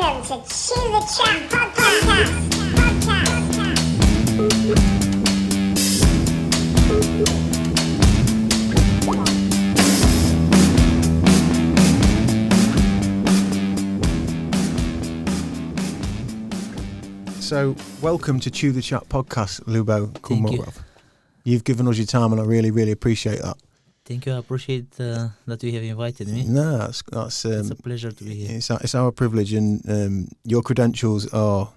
Welcome to Chew the Chat Podcast. So, welcome to Chew the Chat Podcast, Lyubo Kumbarov. You. You've given us your time, and I really, really appreciate that. Thank you. I appreciate that you have invited me. No, that's it's a pleasure to be here. It's our privilege, and your credentials are,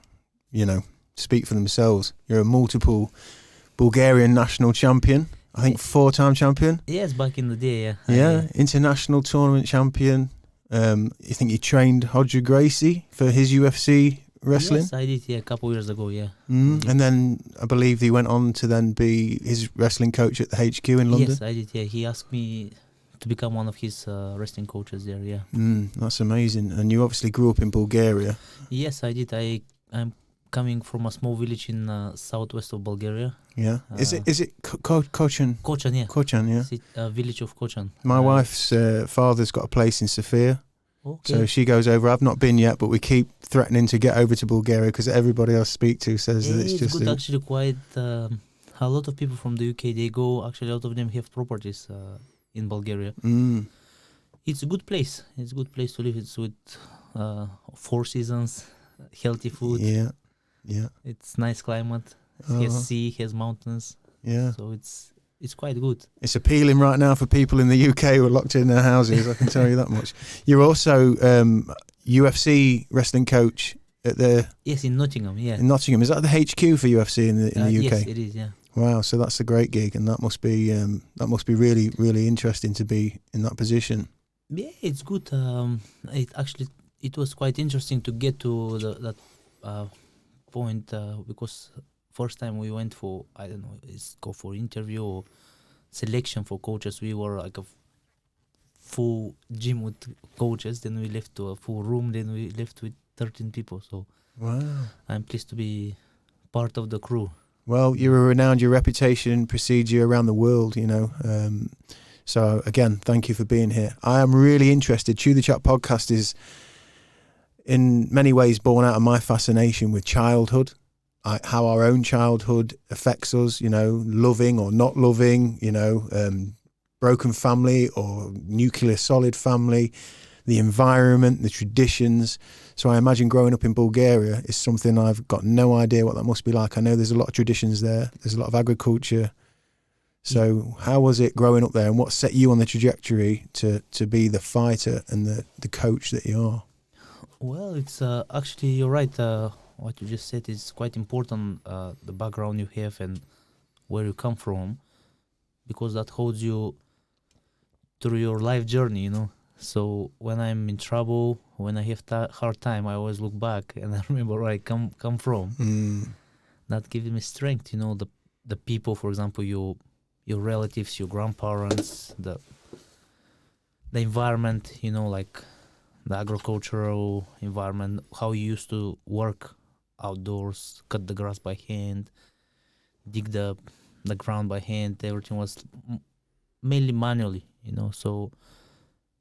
speak for themselves. You're a multiple Bulgarian national champion. I think 4-time champion. Yes, back in the day, yeah. Yeah, international tournament champion. You think you trained Gracie for his UFC wrestling? Yes, I did, a couple years ago, yeah. And then I believe he went on to then be his wrestling coach at the HQ in London? Yes, I did, yeah. He asked me to become one of his wrestling coaches there, yeah. That's amazing. And you obviously grew up in Bulgaria. Yes, I did. I'm coming from a small village in southwest of Bulgaria. Yeah. Is it Kochan? Kochan, yeah. Kochan, yeah. A village of Kochan. My wife's father's got a place in Sofia. Okay. So she goes over. I've not been yet, but we keep threatening to get over to Bulgaria because everybody I speak to says that it's just good. Actually, quite a lot of people from the UK, they go. Actually, a lot of them have properties in Bulgaria. It's a good place. It's a good place to live. It's with 4 seasons, healthy food. Yeah. It's nice climate. It has sea, has mountains. Yeah. So it's quite good. It's appealing right now for people in the UK who are locked in their houses, I can tell you that much. You're also UFC wrestling coach at the... Yes, in Nottingham, yeah. In Nottingham. Is that the HQ for UFC in the UK? Yes, it is, yeah. Wow, so that's a great gig, and that must be really, really interesting to be in that position. Yeah, it's good. It was quite interesting to get to that point because first time we went for, I don't know, go for interview or selection for coaches. We were like a full gym with coaches. Then we left to a full room. Then we left with 13 people. So wow, I'm pleased to be part of the crew. Well, you're renowned. Your reputation precedes you around the world, So again, thank you for being here. I am really interested. Chew the Chat podcast is in many ways born out of my fascination with childhood. How our own childhood affects us, loving or not loving, broken family or nuclear solid family, the environment, the traditions. So I imagine growing up in Bulgaria is something I've got no idea what that must be like. I know there's a lot of traditions there. There's a lot of agriculture. So how was it growing up there, and what set you on the trajectory to be the fighter and the coach that you are? Well, it's actually, you're right. What you just said is quite important, the background you have and where you come from, because that holds you through your life journey, So when I'm in trouble, when I have hard time, I always look back and I remember where I come from. That gives me strength, the people, for example, your relatives, your grandparents, the environment, like the agricultural environment, how you used to work outdoors, cut the grass by hand, dig the ground by hand. Everything was mainly manually, So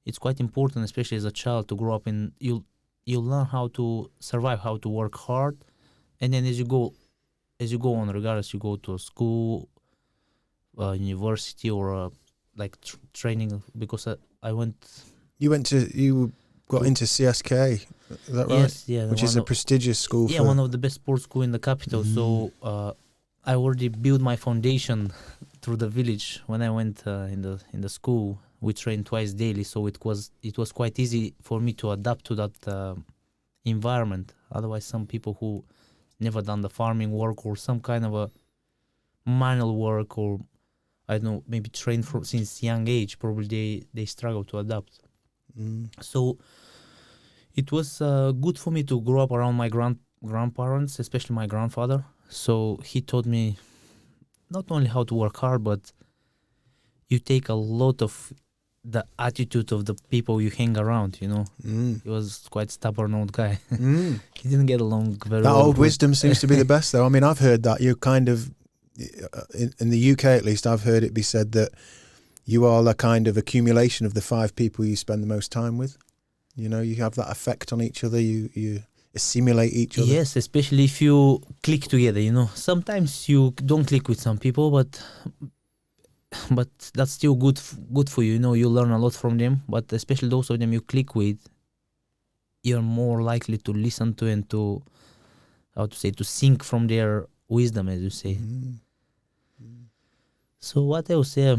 it's quite important, especially as a child, to grow up in. You learn how to survive, how to work hard, and then as you go on, regardless, you go to a school, university, or training. Because I went. You got into CSKA, is that right? Yes, yeah. Which is a prestigious school. Yeah, one of the best sports school in the capital. So I already built my foundation through the village. When I went in the school, we trained twice daily, so it was quite easy for me to adapt to that environment. Otherwise, some people who never done the farming work or some kind of a manual work, or I don't know, maybe trained since young age, probably they struggle to adapt. So it was good for me to grow up around my grandparents, especially my grandfather. So he taught me not only how to work hard, but you take a lot of the attitude of the people you hang around, He was quite stubborn old guy. He didn't get along very well. That old wisdom seems to be the best, though. I mean, I've heard that you're kind of, in the UK at least, I've heard it be said that you are a kind of accumulation of the 5 people you spend the most time with. You have that effect on each other. You assimilate each other. Yes, especially if you click together, you know. Sometimes you don't click with some people, but that's still good for you. You know, you learn a lot from them. But especially those of them you click with, you're more likely to listen to and to, how to say, to sink from their wisdom, as you say. So what else? Yeah.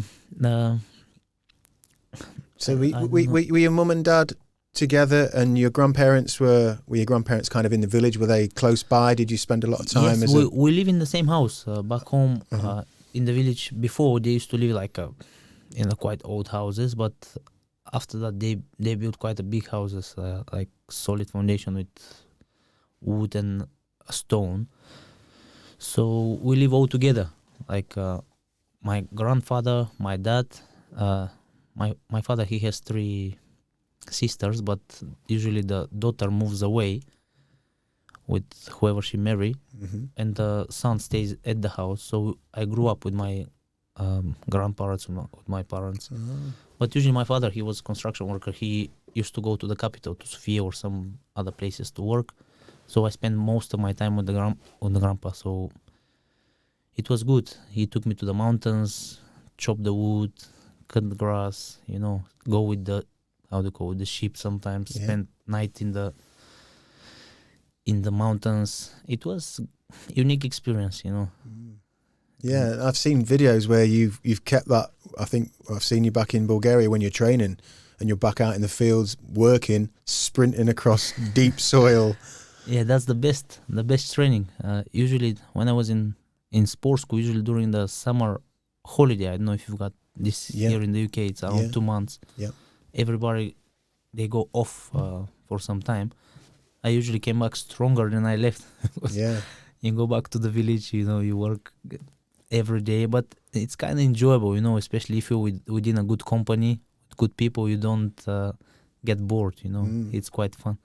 So were your mum and dad together, and your grandparents were your grandparents kind of in the village? Were they close by? Did you spend a lot of time? Yes, we live in the same house back home. In the village before, they used to live like in a quite old houses, but after that they built quite a big houses, like solid foundation with wood and stone. So we live all together, like my grandfather, my dad, my father. He has 3 sisters, but usually the daughter moves away with whoever she marry, and the son stays at the house. So I grew up with my grandparents, with my parents. But usually my father, he was a construction worker. He used to go to the capital, to Sofia or some other places to work. So I spent most of my time with the grandpa. So it was good. He took me to the mountains, chop the wood, cut the grass, you know, go with the, how do you call it, the sheep sometimes, spend night in the mountains. It was unique experience, you know. Yeah, I've seen videos where you've kept that. I think I've seen you back in Bulgaria when you're training, and you're back out in the fields working, sprinting across deep soil. Yeah, that's the best training. Usually when I was in sports school, usually during the summer holiday, I don't know if you've got this here in the UK, it's around 2 months. Yeah. Everybody, they go off for some time. I usually came back stronger than I left. Yeah. You go back to the village, you know, you work every day, but it's kind of enjoyable, you know, especially if you're within a good company, good people, you don't get bored, you know. It's quite fun.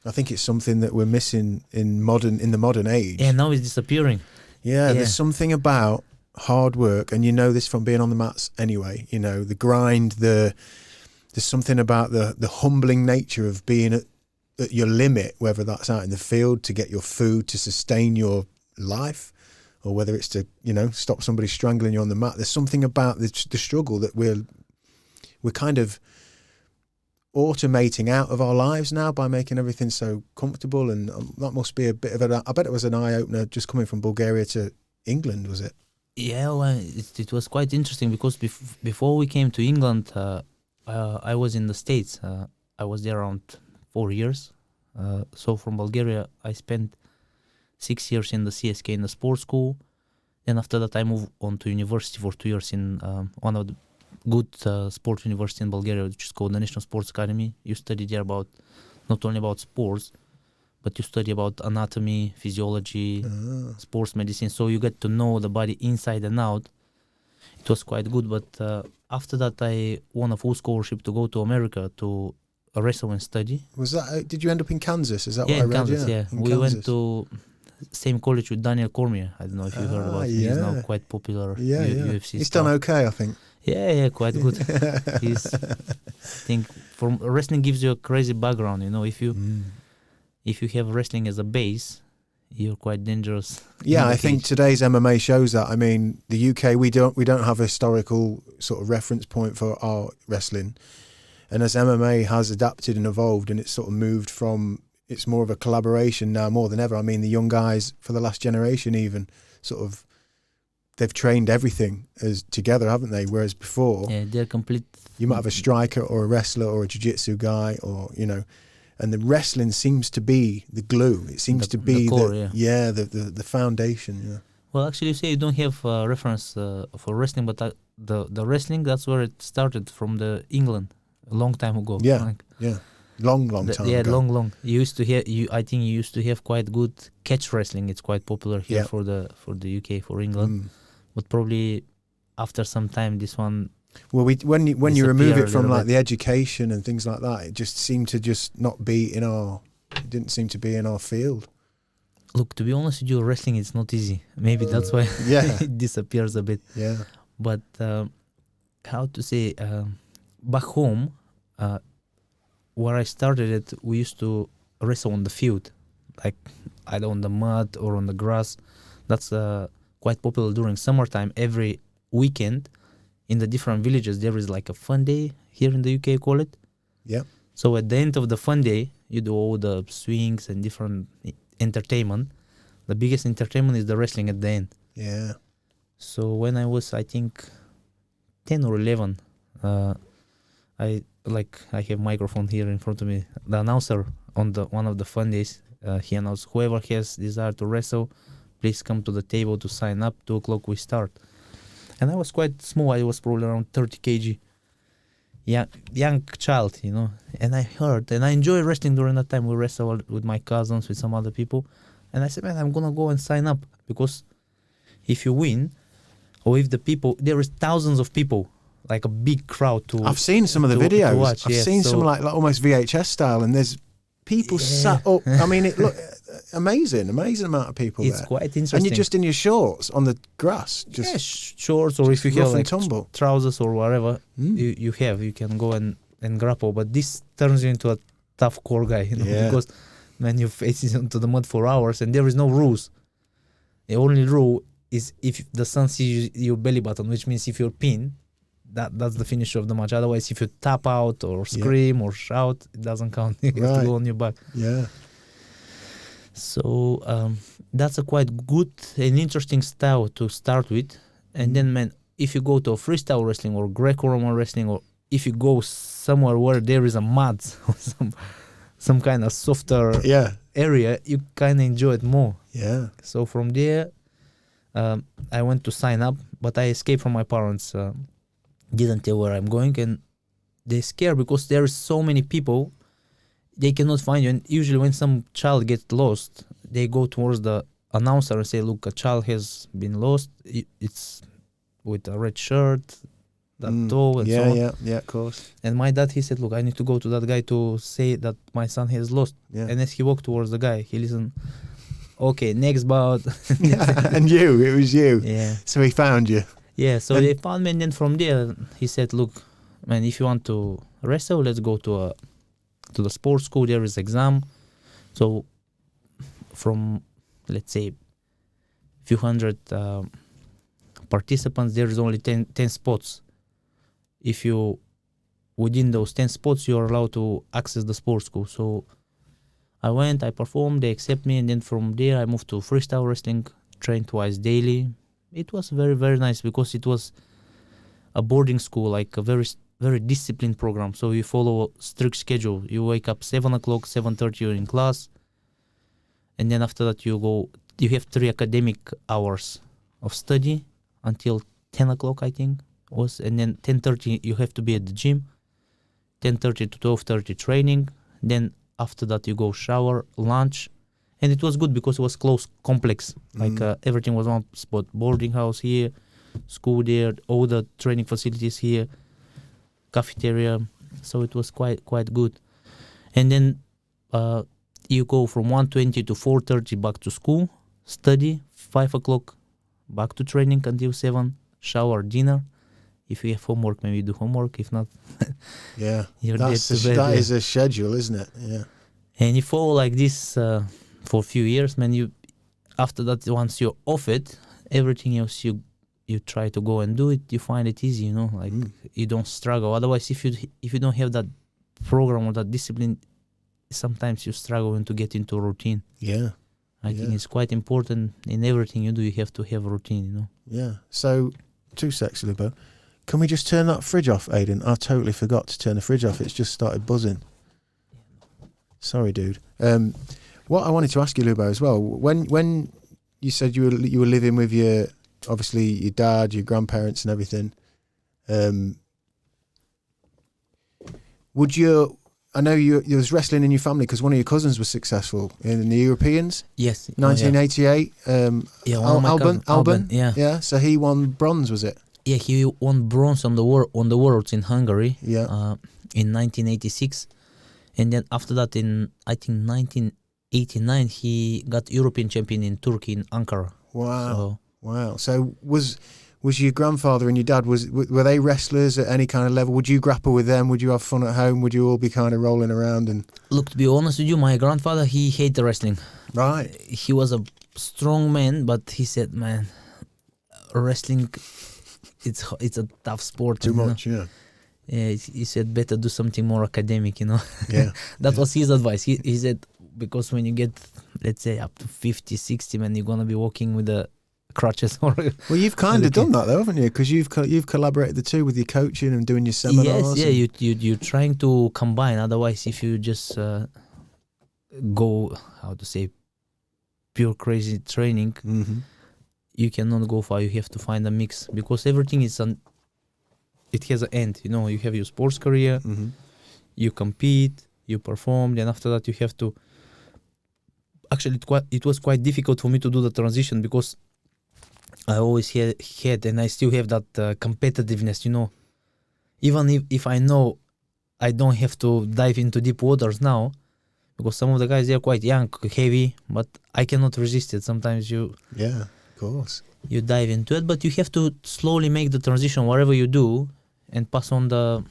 I think it's something that we're missing in the modern age. Yeah, now it's disappearing. Yeah, there's something about hard work, and you know this from being on the mats anyway, you know, the grind, there's something about the humbling nature of being at your limit, whether that's out in the field to get your food to sustain your life, or whether it's to, you know, stop somebody strangling you on the mat. There's something about the struggle that we're kind of automating out of our lives now by making everything so comfortable, and that must be a bit of I bet it was an eye-opener just coming from Bulgaria to England, was it? Yeah, well, it was quite interesting because before we came to England, I was in the States. I was there around 4 years. So from Bulgaria, I spent 6 years in the CSKA in the sports school. Then after that, I moved on to university for 2 years in one of the good sports university in Bulgaria, which is called the National Sports Academy. You study there about not only about sports, but you study about anatomy, physiology, sports medicine. So you get to know the body inside and out. It was quite good. But after that, I won a full scholarship to go to America to wrestle and study. Was that? Did you end up in Kansas? Is that Yeah, what I in read? Kansas, yeah. We Kansas. went to same college with Daniel Cormier. I don't know if you heard about him. He's now quite popular. UFC He's star. done okay, I think. Yeah, quite good. I think from wrestling gives you a crazy background. You know, if you have wrestling as a base, you're quite dangerous. Yeah, I think today's MMA shows that. I mean, the UK, we don't have a historical sort of reference point for our wrestling, and as MMA has adapted and evolved, and it's sort of moved from, it's more of a collaboration now more than ever. I mean, the young guys for the last generation even sort of, they've trained everything as together, haven't they? Whereas before, they're complete. You might have a striker or a wrestler or a jiu-jitsu guy, or, you know, and the wrestling seems to be the glue. It seems to be the core, the foundation. Yeah. Well, actually, you say you don't have reference for wrestling, but the wrestling, that's where it started, from the England a long time ago. Yeah, long time ago. long. You used to have. I think you used to have quite good catch wrestling. It's quite popular here for the UK, for England. But probably after some time, this one. Well, when you remove it from like the education and things like that, it just seemed to just not be in our. It didn't seem to be in our field. Look, to be honest with you, wrestling is not easy. Maybe that's why it disappears a bit. Yeah. But how to say, back home, where I started it, we used to wrestle on the field. like either on the mud or on the grass. That's quite popular during summertime. Every weekend in the different villages there is like a fun day. Here in the UK call it. Yeah. So at the end of the fun day, you do all the swings and different entertainment. The biggest entertainment is the wrestling at the end. Yeah. So when I was, I think, 10 or 11, I have microphone here in front of me. The announcer on the one of the fun days, he announced, whoever has desire to wrestle, please come to the table to sign up. 2:00 we start. And I was quite small. I was probably around 30 kg. Young child, you know. And I heard, and I enjoy wrestling during that time. We wrestled with my cousins, with some other people. And I said, man, I'm going to go and sign up. Because if you win, or if the people, there is thousands of people, like a big crowd to I've seen some of the videos. to watch, I've yes. seen So- some like almost VHS style, and there's people sat up. I mean, it look amazing amount of people It's there. quite interesting. And you're just in your shorts on the grass, just yeah, shorts, or if you rough have and like tumble. trousers or whatever you can go and grapple. But this turns you into a tough core guy, you know, Yeah. because when you face into the mud for hours and there is no rules. The only rule is if the sun sees your belly button, which means if you're pinned, that's the finish of the match. Otherwise, if you tap out or scream or shout, it doesn't count. You have to go on your back. Yeah. So that's a quite good and interesting style to start with. And then, man, if you go to a freestyle wrestling or Greco-Roman wrestling, or if you go somewhere where there is a mud or some kind of softer area, you kind of enjoy it more. Yeah. So from there, I went to sign up, but I escaped from my parents. Didn't tell where I'm going, and they scared because there is so many people. They cannot find you, and usually when some child gets lost, they go towards the announcer and say, look, a child has been lost. It's with a red shirt, that toe, and so on. Yeah, of course. And my dad, he said, look, I need to go to that guy to say that my son has lost. Yeah. And as he walked towards the guy, he listened, okay, next bout. And it was you. Yeah. So he found you. Yeah, so they found me, and then from there, he said, look, man, if you want to wrestle, let's go to the sports school. There is exam. So from, let's say, few hundred participants, there is only 10 spots. If you, within those 10 spots, you are allowed to access the sports school. So I went, I performed, they accept me, and then from there, I moved to freestyle wrestling, trained twice daily. It was very, very nice because it was a boarding school, like a very, very disciplined program. So you follow a strict schedule. You wake up 7 o'clock, 7:30 you're in class. And then after that you have 3 academic hours of study until 10 o'clock, I think was. And then 10:30 you have to be at the gym. 10:30 to 12:30 training. Then after that you go shower, lunch. And it was good because it was close complex. Like everything was one spot. Boarding house here, school there, all the training facilities here, cafeteria. So it was quite good. And then you go from 1:20 to 4:30 back to school, study, 5 o'clock back to training until 7, shower, dinner. If you have homework, maybe you do homework. If not, you're dead to bed. That is a schedule, isn't it? Yeah. And you follow like this for a few years, man. You after that, once you're off it, everything else you try to go and do it. You find it easy, you know, like you don't struggle. Otherwise, if you don't have that program or that discipline, sometimes you struggle to get into a routine. Yeah. I think it's quite important in everything you do. You have to have a routine, you know. Yeah. So, 2 secs, Lyubo. Can we just turn that fridge off, Aidan? I totally forgot to turn the fridge off. It's just started buzzing. Sorry, dude. What I wanted to ask you, Lyubo, as well, when you said you were living with your dad, your grandparents, and everything, I know you was wrestling in your family because one of your cousins was successful in the Europeans. Yes. 1988. Alban. Yeah. So he won bronze, was it? Yeah, he won bronze on the Worlds in Hungary. Yeah. In 1986, and then after that, in I think 1989, he got European champion in Turkey in Ankara. Wow. Wow. So was your grandfather and your dad were they wrestlers at any kind of level? Would you grapple with them? Would you have fun at home? Would you all be kind of rolling around and? Look, to be honest with you, my grandfather, he hated wrestling. Right. He was a strong man, but he said, "Man, wrestling, it's a tough sport. Too you know." much, yeah. Yeah, he said better do something more academic, you know. Yeah. That was his advice. He said, because when you get, let's say, up to 50, 60, man, you're gonna be walking with the crutches. Or Well, you've kind of done that though, haven't you? Because you've collaborated the two with your coaching and doing your seminars. Yes, yeah, you're trying to combine. Otherwise, if you just go, how to say, pure crazy training, Mm-hmm. you cannot go far. You have to find a mix, because everything is it has an end. You know, you have your sports career, Mm-hmm. you compete, you perform, then after that you have to. Actually, it was quite difficult for me to do the transition, because I always had and I still have that competitiveness. You know, even if I know I don't have to dive into deep waters now, because some of the guys, they're quite young, heavy, but I cannot resist it. Sometimes Yeah, of course. you dive into it, but you have to slowly make the transition whatever you do, and pass on the,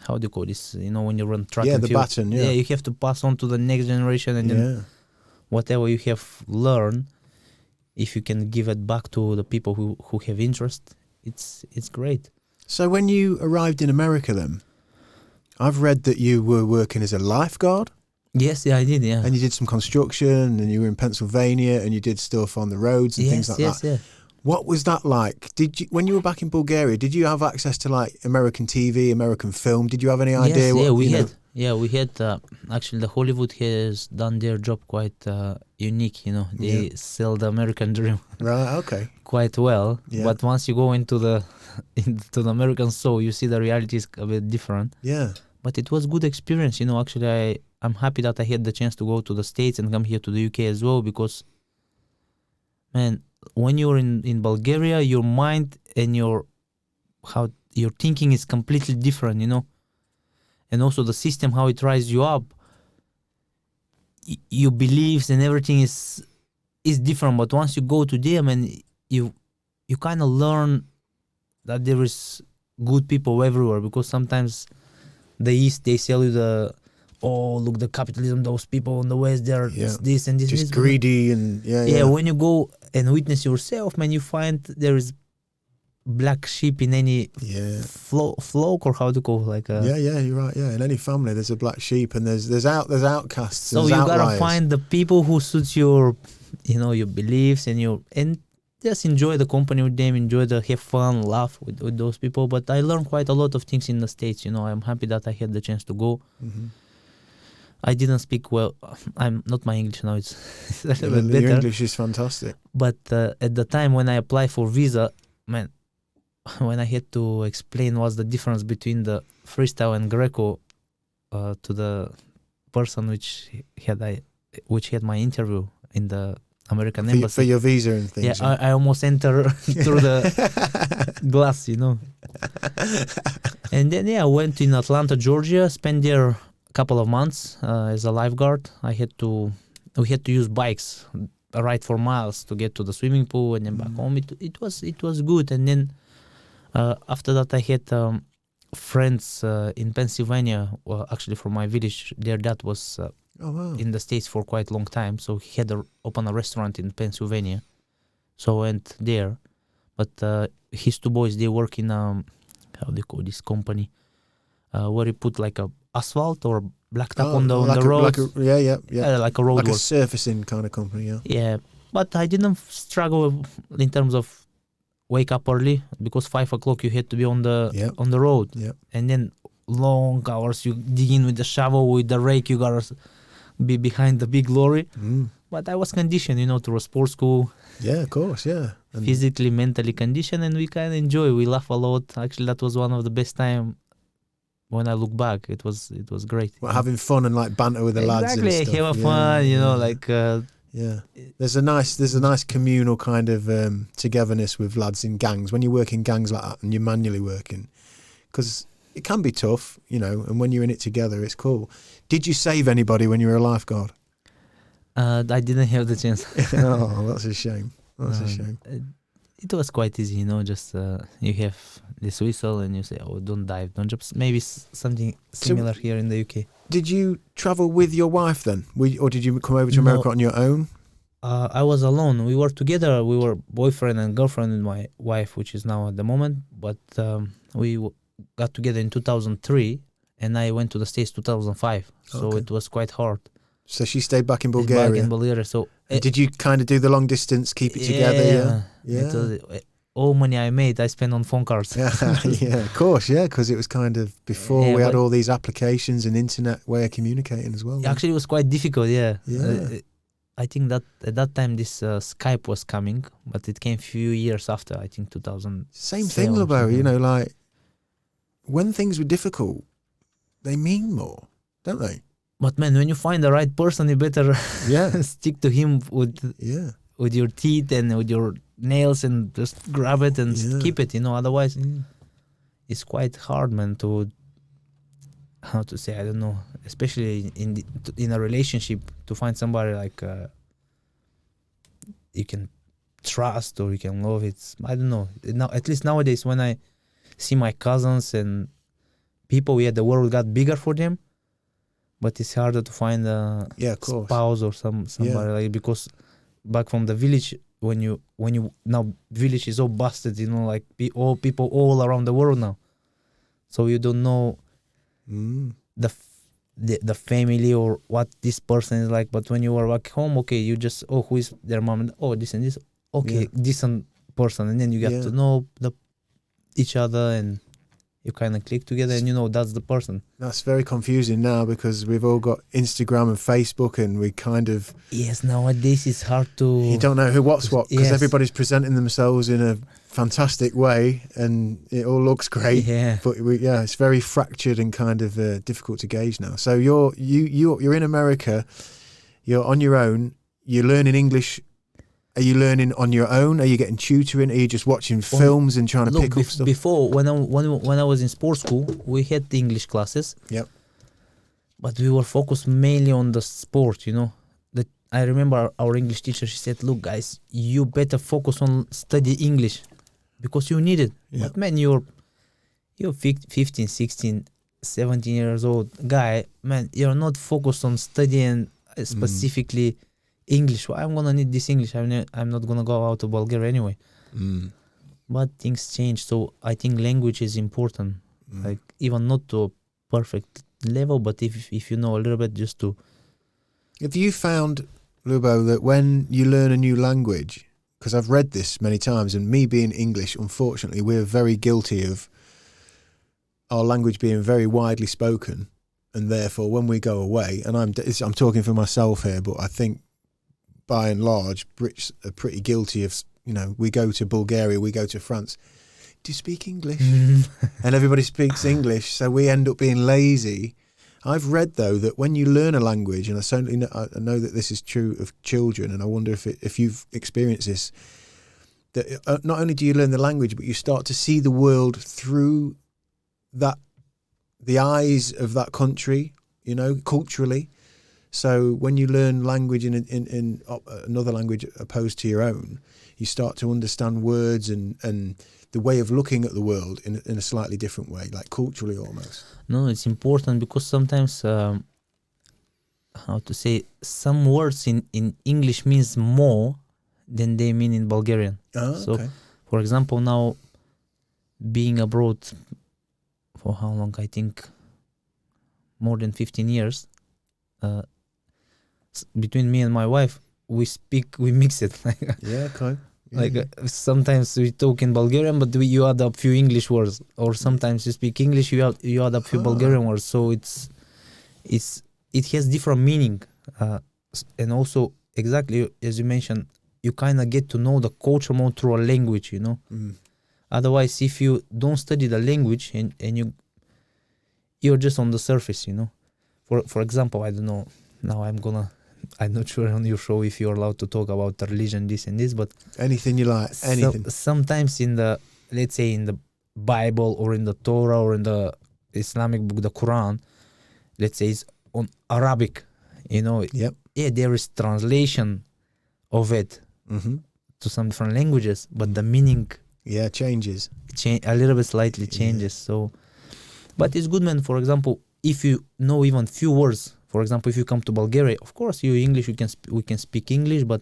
how do you call this, you know, when you run track Yeah, and the field. baton, yeah. You have to pass on to the next generation, and then Yeah. whatever you have learned, if you can give it back to the people who have interest, it's great. So when you arrived in America then, I've read that you were working as a lifeguard Yes, yeah, I did, yeah. and you did some construction and you were in Pennsylvania and you did stuff on the roads and things like that. Yeah. What was that like? Did you, when you were back in Bulgaria, did you have access to like American TV, American film? Did you have any idea? Yes, what, we you had. know? Yeah, we had. Actually, the Hollywood has done their job quite unique. You know, they sell the American dream Right. Okay. quite well. Yeah. But once you go into the American soul, you see the reality is a bit different. Yeah. But it was good experience. You know, actually, I'm happy that I had the chance to go to the States and come here to the UK as well, because, man, when you're in Bulgaria, your mind and your thinking is completely different, you know. And also the system, how it rises you up, your beliefs and everything is different. But once you go to them, and you kind of learn that there is good people everywhere, because sometimes the East, they sell you look, the capitalism, those people in the West, they're this and this. Just this, greedy and yeah. When you go and witness yourself, man, you find there is black sheep in any flock, or how to call, like you're right. Yeah, in any family there's a black sheep, and there's outcasts. So you gotta find the people who suits your, you know, your beliefs and just enjoy the company with them, have fun, laugh with those people. But I learned quite a lot of things in the States. You know, I'm happy that I had the chance to go. Mm-hmm. I didn't speak well. I'm not my English now. It's a little bit better. Your English is fantastic. But at the time when I applied for visa, man, when I had to explain what's the difference between the freestyle and Greco to the person which had my interview in the American embassy for your visa and things. Yeah, I almost enter through the glass, you know. And then I went in Atlanta, Georgia, spent there a couple of months as a lifeguard. We had to use bikes, ride for miles to get to the swimming pool and then back home. It was good. And then after that, I had friends in Pennsylvania. Well, actually, from my village, their dad was in the States for quite a long time, so he had opened a restaurant in Pennsylvania. So I went there, but his two boys, they work in how they call this company, where he put like a asphalt or blacktop on the road. Like a road like work. A surfacing kind of company. Yeah, but I didn't struggle in terms of wake up early, because 5 o'clock you had to be on the road, and then long hours you dig in with the shovel, with the rake, you gotta be behind the big lorry. But I was conditioned, you know, through a sports school. Yeah, of course, yeah. And physically, mentally conditioned, and we kind of enjoy. We laugh a lot. Actually, that was one of the best time. When I look back, it was great. Well, having fun and like banter with the lads and stuff. Have fun, you know, like. There's a nice communal kind of togetherness with lads in gangs when you work in gangs like that and you're manually working, because it can be tough, you know, and when you're in it together, it's cool. Did you save anybody when you were a lifeguard? I didn't have the chance. Oh, that's a shame. That's a shame. It was quite easy, you know, just you have this whistle and you say, oh, don't dive, don't jump. Maybe something similar here in the UK. Did you travel with your wife then? Or did you come over to America on your own? I was alone. We were together. We were boyfriend and girlfriend with my wife, which is now at the moment. But got together in 2003, and I went to the States 2005. So Okay. it was quite hard. So she stayed back in Back Bulgaria. in Bulgaria. So And did you kind of do the long distance, keep it together? Yeah. It was, all money I made, I spent on phone cards. Yeah, yeah, of course, yeah, because it was kind of before Yeah, we had but- all these applications and internet way of communicating as well. wasn't it? Actually, it was quite difficult. Yeah. Yeah. I think that at that time this Skype was coming, but it came few years after. I think 2000. Same thing, Same, Lyubo. You yeah. know, like when things were difficult, they mean more, don't they? But man, when you find the right person, you better Yeah, stick to him yeah. with your teeth and with your nails and just grab it and Yeah. keep it. Otherwise Mm. it's quite hard, man. To how to say, I don't know, especially in a relationship, to find somebody like you can trust or you can love. It's, I don't know, now at least nowadays when I see my cousins and people, the world got bigger for them, but it's harder to find a Yeah, of course. spouse or somebody like, because back from the village, when you now village is all busted, like all people all around the world now, so you don't know Mm. the family or what this person is like. But when you are back home, okay, you just, who is their mom, and this and this, okay, Yeah. decent person, and then you get Yeah. to know each other, and you kind of click together, and that's the person. That's very confusing now because we've all got Instagram and Facebook, and we kind of Yes, nowadays it's hard to. you don't know what's what because Yes. everybody's presenting themselves in a fantastic way, and it all looks great. Yeah. But it's very fractured and kind of difficult to gauge now. So you're in America, you're on your own, you're learning English. Are you learning on your own? Are you getting tutoring? Are you just watching films and trying to Look, pick up stuff? before when I was in sports school, we had the English classes. Yep. But we were focused mainly on the sport. That I remember our English teacher. She said, "Look, guys, you better focus on study English because you need it." Yeah. But man, you're 15, 16, 17 years old guy. Man, you're not focused on studying specifically English. Well, I'm gonna need this English. I'm not gonna go out to Bulgaria anyway. Mm. But things change, so I think language is important. Like, even not to a perfect level, but if you know a little bit, just to. Have you found, Lyubo, that when you learn a new language, because I've read this many times, and me being English, unfortunately, we're very guilty of our language being very widely spoken, and therefore when we go away, and I'm talking for myself here, but I think by and large, Brits are pretty guilty of, we go to Bulgaria, we go to France. Do you speak English? And everybody speaks English, so we end up being lazy. I've read, though, that when you learn a language, and I know that this is true of children, and I wonder if you've experienced this, that not only do you learn the language, but you start to see the world through the eyes of that country, culturally. So when you learn language in another language opposed to your own, you start to understand words and the way of looking at the world in a slightly different way, like culturally almost. No, it's important because sometimes, how to say, some words in English means more than they mean in Bulgarian. Oh, So, okay. for example, now being abroad for how long? I think more than 15 years. Between me and my wife, we mix it. Yeah, okay. Yeah. Sometimes we talk in Bulgarian, but you add up few English words, or sometimes you speak English, you add up few Bulgarian words. So it has different meaning, and also exactly as you mentioned, you kind of get to know the culture more through a language. Otherwise, if you don't study the language and you're just on the surface, For example, I don't know. Now I'm not sure on your show if you're allowed to talk about the religion, this and this, but Anything you like, anything. Sometimes let's say in the Bible or in the Torah or in the Islamic book, the Quran, let's say it's on Arabic, Yep. Yeah, there is translation of it Mm-hmm. to some different languages, but the meaning Yeah, changes. a little bit slightly changes. So, but it's good, man. For example, if you know even few words, for example, if you come to Bulgaria, of course, you English, we can speak English, but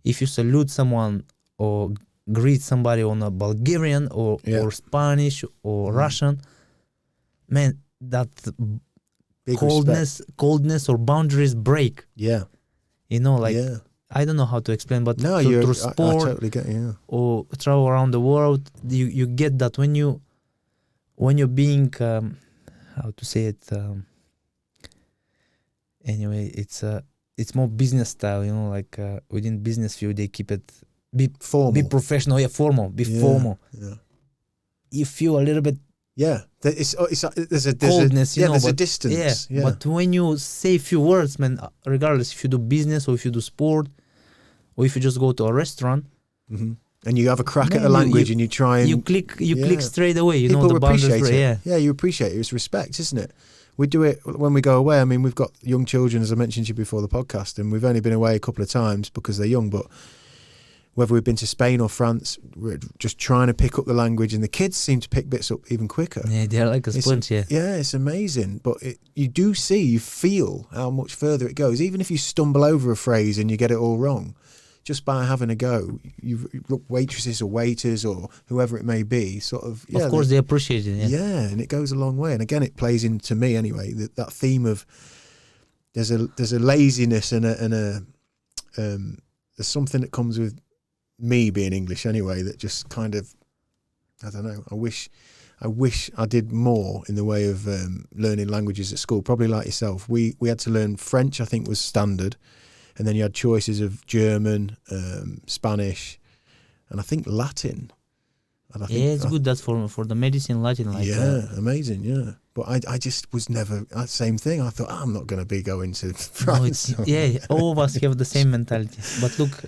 if you salute someone or greet somebody on a Bulgarian or Spanish or Russian, man, that Big coldness or boundaries break. Yeah. You know, like, I don't know how to explain, but No, through sport I totally get you. or travel around the world, you get that when you're being, how to say it, anyway, it's more business style, you know, like within business field, they keep it, be formal, be professional, formal, formal. Yeah. You feel a little bit there's a coldness, there's a distance. Yeah. But when you say a few words, man, regardless if you do business or if you do sport or if you just go to a restaurant, and you have a crack at a language and you try and you click straight away. You People know the boundaries. appreciate it. You appreciate it. It's respect, isn't it? We do it when we go away. I mean, we've got young children, as I mentioned to you before the podcast, and we've only been away a couple of times because they're young, but whether we've been to Spain or France, we're just trying to pick up the language, and the kids seem to pick bits up even quicker. Yeah, they're like a sponge, Yeah, it's amazing. But you feel how much further it goes. Even if you stumble over a phrase and you get it all wrong, just by having a go, waitresses or waiters or whoever it may be, sort of... of course, they appreciate it. Yeah, and it goes a long way. And again, it plays into me anyway, that theme of there's a laziness and there's something that comes with me being English anyway that just kind of, I don't know, I wish I did more in the way of learning languages at school. Probably like yourself, we had to learn French, I think was standard, and then you had choices of German, Spanish, and I think Latin. And I think, it's good. That's for the medicine, Latin. Like amazing, yeah. But I just was never, same thing. I thought, I'm not going to be going to France. All of us have the same mentality. But look,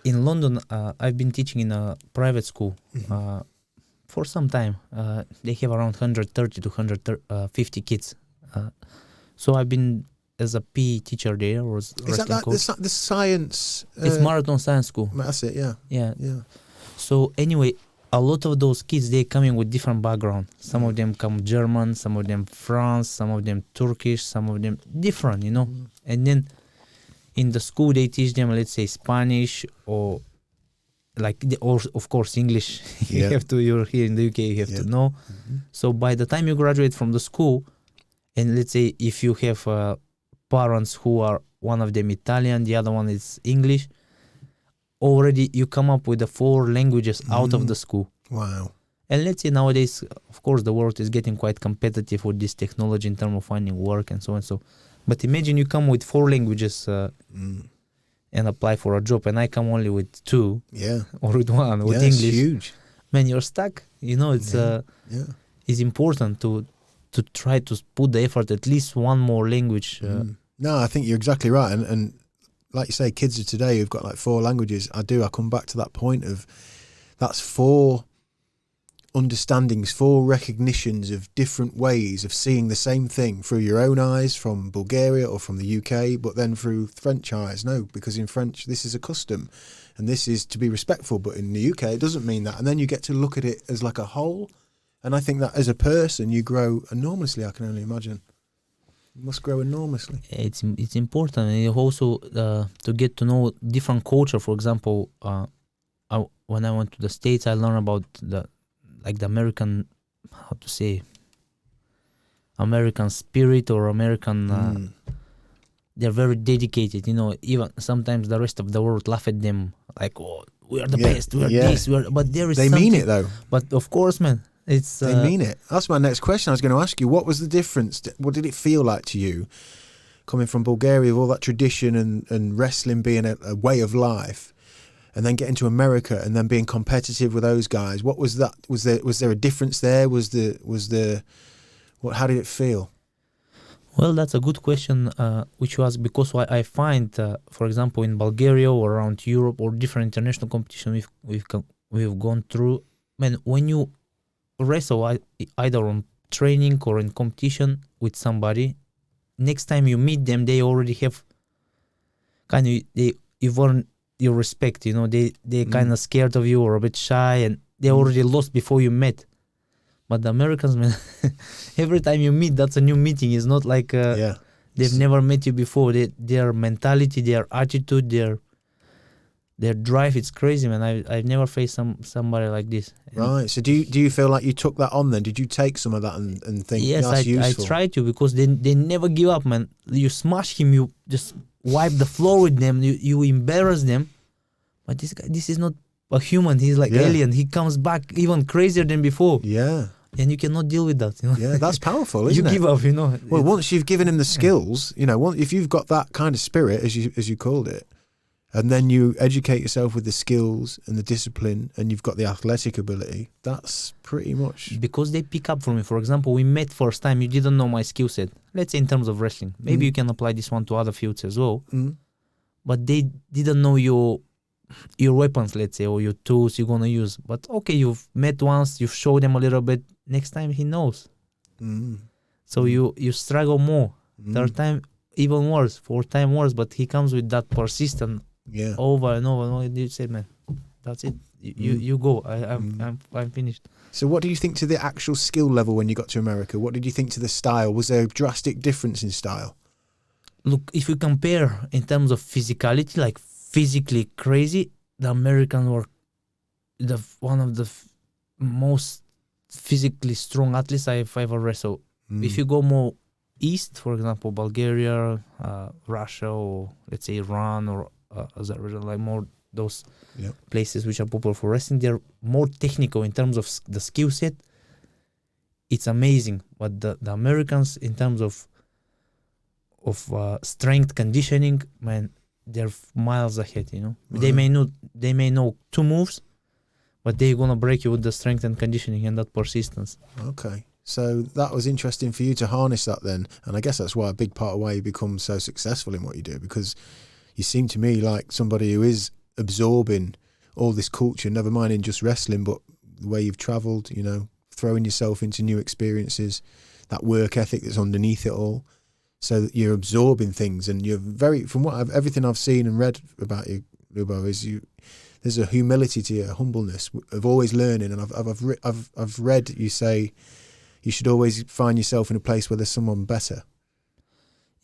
in London, I've been teaching in a private school for some time. They have around 130 to 150 kids. So I've been as a PE teacher there. Is that like the science? It's Marathon Science School. That's it, yeah. So anyway, a lot of those kids, they coming with different background. Some of them come German, some of them France, some of them Turkish, some of them different, you know. And then in the school, they teach them, let's say, Spanish or of course English. You're here in the UK, you have to know. So by the time you graduate from the school, and let's say if you have parents who are, one of them Italian, the other one is English, already you come up with the 4 languages out of the school. Wow. And let's say nowadays, of course, the world is getting quite competitive with this technology in terms of finding work and so on. So, but imagine you come with 4 languages and apply for a job, and I come only with 2, or with 1, with English. It's huge. Man, you're stuck. You know, it's it's important to try to put the effort, at least one more language. No, I think you're exactly right. And like you say, kids of today who've got like 4 languages, I come back to that point of that's 4 understandings, 4 recognitions of different ways of seeing the same thing through your own eyes from Bulgaria or from the UK, but then through French eyes. No, because in French, this is a custom and this is to be respectful. But in the UK, it doesn't mean that. And then you get to look at it as like a whole. And I think that as a person, you grow enormously, I can only imagine. You must grow enormously. It's important, and also to get to know different culture. For example, when I went to the States, I learned about the American, how to say, American spirit or American. They're very dedicated. You know, even sometimes the rest of the world laugh at them like, "Oh, we are the best. We are this. We are." But there is. They mean it though. But of course, man. They mean it. That's my next question. I was going to ask you, what was the difference? What did it feel like to you coming from Bulgaria with all that tradition and wrestling being a way of life, and then getting to America and then being competitive with those guys? What was that? Was there a difference there? How did it feel? Well, that's a good question, which you ask, because I find, for example, in Bulgaria or around Europe or different international competition we've gone through, man, when you wrestle either on training or in competition with somebody, next time you meet them, they already have you've earned your respect. You know, they kind of scared of you or a bit shy, and they already lost before you met. But the Americans, man, every time you meet, that's a new meeting. It's not like they've never met you before. Their mentality, their attitude, their drive, it's crazy, man. I've never faced somebody like this. And Right. So do you feel like you took that on then? Did you take some of that and think yes, that's I useful? try to, because they never give up, man. You smash him, you just wipe the floor with them, you embarrass them. But this guy, this is not a human. He's like Yeah. alien. He comes back even crazier than before. Yeah. And you cannot deal with that, you know. Yeah, that's powerful, You isn't it? give up, you know. Well, once you've given him the skills, you know, if you've got that kind of spirit, as you called it, and then you educate yourself with the skills and the discipline, and you've got the athletic ability, that's pretty much... Because they pick up from me. For example, we met first time, you didn't know my skill set. Let's say in terms of wrestling. Maybe you can apply this one to other fields as well. But they didn't know your weapons, let's say, or your tools you're going to use. But okay, you've met once, you've showed them a little bit. Next time he knows. So you struggle more. Third time, even worse. Fourth time, worse. But he comes with that persistent over and over and over. You say, man, that's it. You go. I'm finished. So what do you think to the actual skill level when you got to America? What did you think to the style? Was there a drastic difference in style? Look, if you compare in terms of physicality, like physically crazy, the Americans were one of the most physically strong athletes I've ever wrestled. If you go more east, for example, Bulgaria, Russia, or let's say Iran, or Azerbaijan, like more those places which are popular for wrestling, they're more technical in terms of the skill set. It's amazing. But the Americans, in terms of strength conditioning, man, they're miles ahead, you know. They may know two moves, but they're gonna break you with the strength and conditioning and that persistence. Okay. So that was interesting for you to harness that then. And I guess that's why a big part of why you become so successful in what you do, because you seem to me like somebody who is absorbing all this culture, never mind in just wrestling, but the way you've travelled, you know, throwing yourself into new experiences, that work ethic that's underneath it all. So that you're absorbing things, and you're very, from everything I've seen and read about you, Lyubo, is there's a humility to you, a humbleness of always learning. And I've read you say you should always find yourself in a place where there's someone better.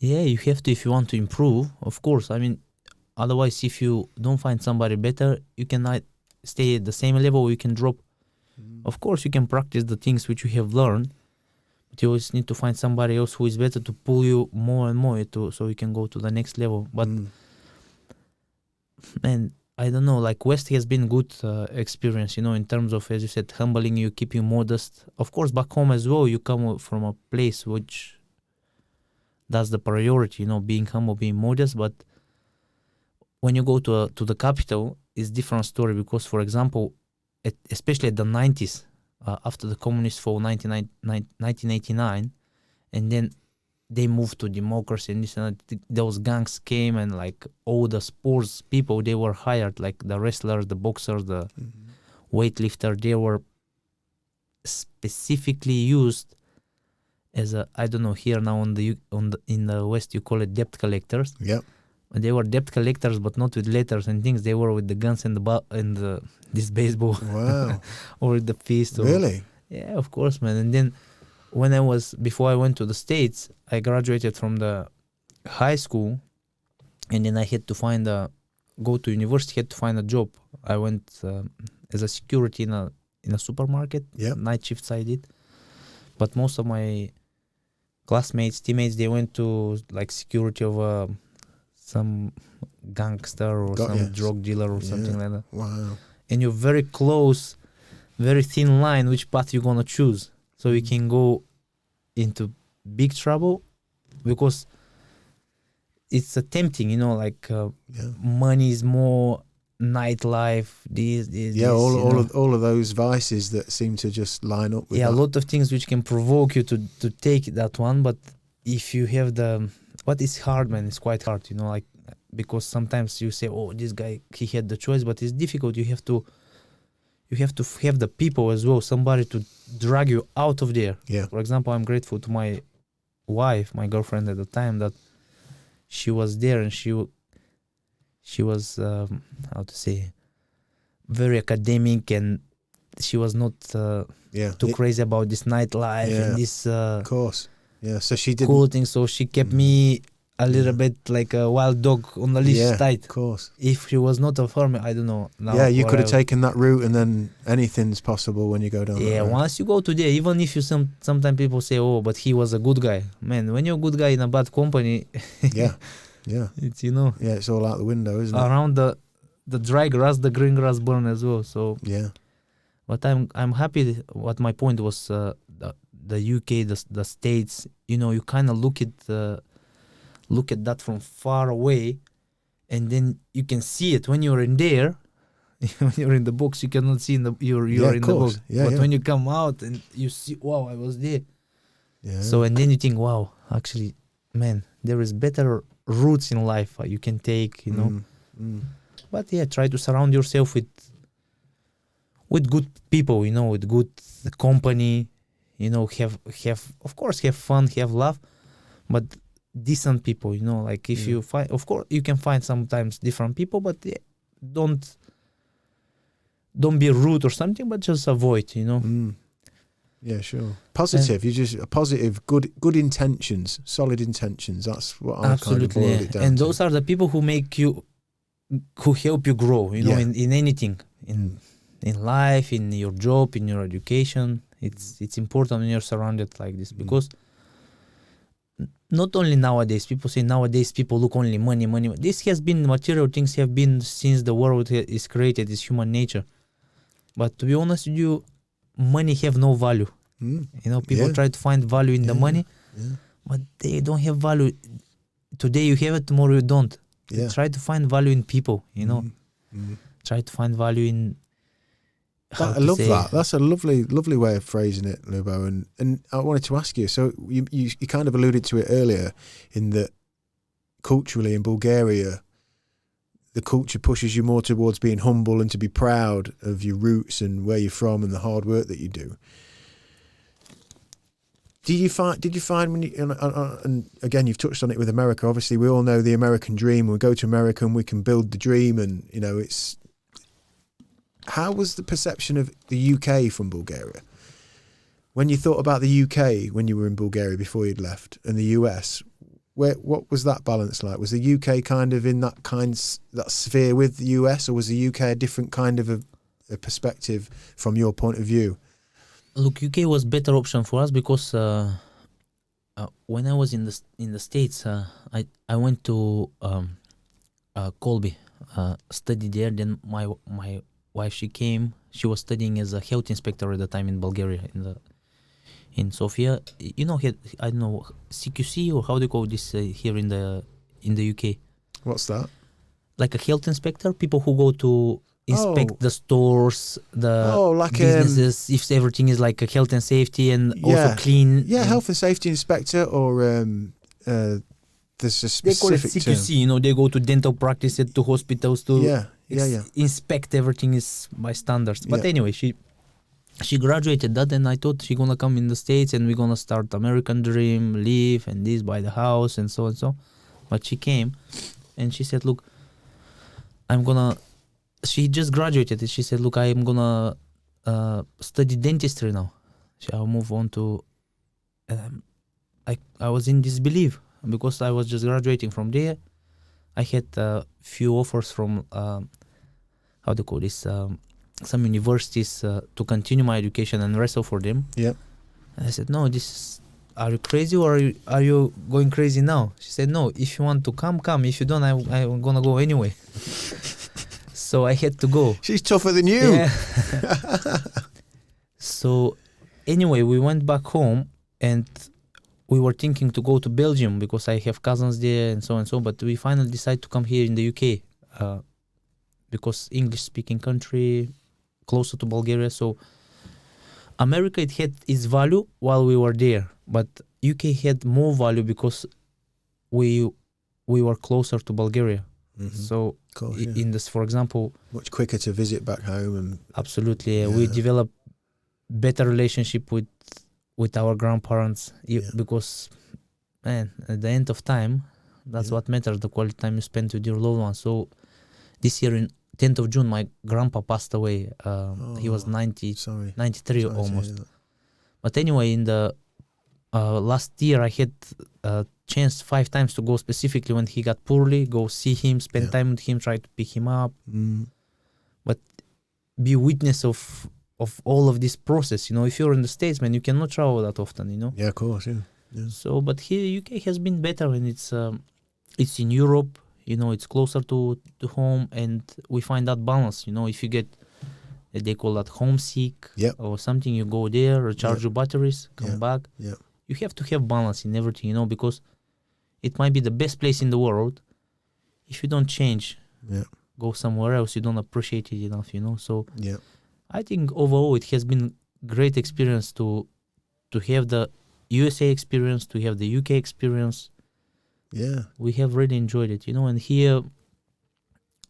Yeah, you have to if you want to improve, of course. I mean, otherwise, if you don't find somebody better, you cannot stay at the same level, or you can drop. Of course, you can practice the things which you have learned, but you always need to find somebody else who is better to pull you more and more so you can go to the next level. But man, I don't know, like West has been good experience, you know, in terms of, as you said, humbling you, keep you modest. Of course, back home as well, you come from a place which that's the priority, you know, being humble, being modest. But when you go to the capital, it's different story, because, for example, especially at the 90s, after the communist fall, 1989, and then they moved to democracy, and those gangs came, and like all the sports people, they were hired, like the wrestlers, the boxers, the weightlifter, they were specifically used as a, I don't know, here now in the West you call it debt collectors. Yep. They were debt collectors, but not with letters and things. They were with the guns and this baseball. Wow. Or the fist. Really? Yeah, of course, man. And then before I went to the States, I graduated from the high school, and then I had to go to university, had to find a job. I went as a security in a supermarket. Yep. Night shifts I did. But most of my classmates, teammates, they went to like security of some gangster or drug dealer or something like that. Wow. And you're very close, very thin line, which path you're going to choose. So you can go into big trouble, because it's tempting, you know, like money is more, nightlife, all of those vices that seem to just line up with a lot of things which can provoke you to take that one. But if you have but it's hard, man. It's quite hard, you know, like, because sometimes you say, oh, this guy, he had the choice, but it's difficult. You have to have the people as well, somebody to drag you out of there. Yeah. For example, I'm grateful to my wife, my girlfriend at the time, that she was there, and she was how to say, very academic, and she was not too crazy about this nightlife and this of course. Yeah, so she didn't. cool thing. So she kept me a little bit like a wild dog on the leash tight. Of course. If he was not a farmer, I don't know. Now Yeah, you could have taken that route, and then anything's possible when you go down. Yeah, that road. once you go to there, even if you sometimes people say, "Oh, but he was a good guy." Man, when you're a good guy in a bad company, yeah, it's yeah, it's all out the window, isn't it? around the dry grass, the green grass burn as well. So Yeah, but I'm happy. What my point was, the UK, the States. You know, you kind of look at that from far away, and then you can see it when you're in there. When you're in the box, you cannot see you're in the box. But when you come out and you see, wow, I was there. yeah. So and then you think, wow, actually, man, there is better routes in life you can take. You know. But yeah, try to surround yourself with good people, you know, with good company, you know, have of course have fun, have love, but decent people, you know, like if you find, of course you can find sometimes different people, but yeah, don't be rude or something, but just avoid, you know. Yeah, sure. Positive. You just positive, good intentions, solid intentions. That's what I kind of boiled it down and to. those are the people who help you grow, you know, in anything, in life, in your job, in your education. It's important when you're surrounded like this, because not only nowadays, people say nowadays people look only money. This has been, material things have been since the world is created, is human nature. But to be honest with you, money have no value. You know, people try to find value in the money, but they don't have value. Today you have it, tomorrow you don't. Try to find value in people, you know. Try to find value in I love that. That's a lovely way of phrasing it, Lyubo. And I wanted to ask you, so you kind of alluded to it earlier, in that culturally in Bulgaria, the culture pushes you more towards being humble and to be proud of your roots and where you're from and the hard work that you do. Did you find when you, and again, you've touched on it with America, obviously we all know the American dream. We go to America and we can build the dream, and you know, how was the perception of the UK from Bulgaria? When you thought about the UK when you were in Bulgaria before you'd left, and the US, what was that balance like? Was the UK kind of in that sphere with the US, or was the UK a different kind of a perspective from your point of view? Look, UK was better option for us because when I was in the States, I went to Colby, studied there. Then my wife, she came. She was studying as a health inspector at the time in Bulgaria, in Sofia. You know, I don't know, CQC, or how do you call this here in the UK? What's that? Like a health inspector, people who go to inspect the stores, like businesses, if everything is like a health and safety and also clean. Yeah, health and safety inspector, or there's a specific they call it CQC, term. You know, they go to dental practices, to hospitals to inspect everything is by standards. But anyway, she graduated that, and I thought she gonna come in the States and we're gonna start American dream, live and this, buy the house and so and so. But she came and she said, look, she just graduated. She said, look, I'm gonna study dentistry now. I'll move on to, I was in disbelief because I was just graduating from there. I had a few offers from, how do you call this, some universities to continue my education and wrestle for them. Yeah. And I said, no, are you crazy, or are you going crazy now? She said, no, if you want to come. If you don't, I'm gonna go anyway. So I had to go. She's tougher than you. Yeah. So anyway, we went back home and we were thinking to go to Belgium because I have cousins there and so and so. But we finally decided to come here in the UK because English-speaking country, closer to Bulgaria. So America, it had its value while we were there, but UK had more value because we were closer to Bulgaria. Mm-hmm. So in this, for example, much quicker to visit back home, and absolutely, we developed better relationship with our grandparents because, man, at the end of time, that's what matters, the quality time you spend with your loved ones. So this year in 10th of June, my grandpa passed away. He was 93 almost. But anyway, in the last year I had a chance 5 times to go specifically when he got poorly, go see him, spend time with him, try to pick him up. But be witness of all of this process. If you're in the States, man, you cannot travel that often. Yeah, of course. Yeah. So, but here UK has been better, and it's in Europe. It's closer to home, and we find that balance. If you get, they call that homesick or something, you go there, recharge your batteries, come back. Yeah. You have to have balance in everything, because it might be the best place in the world. If you don't change, go somewhere else, you don't appreciate it enough, So I think overall it has been great experience to have the USA experience, to have the UK experience. Yeah. We have really enjoyed it, and here,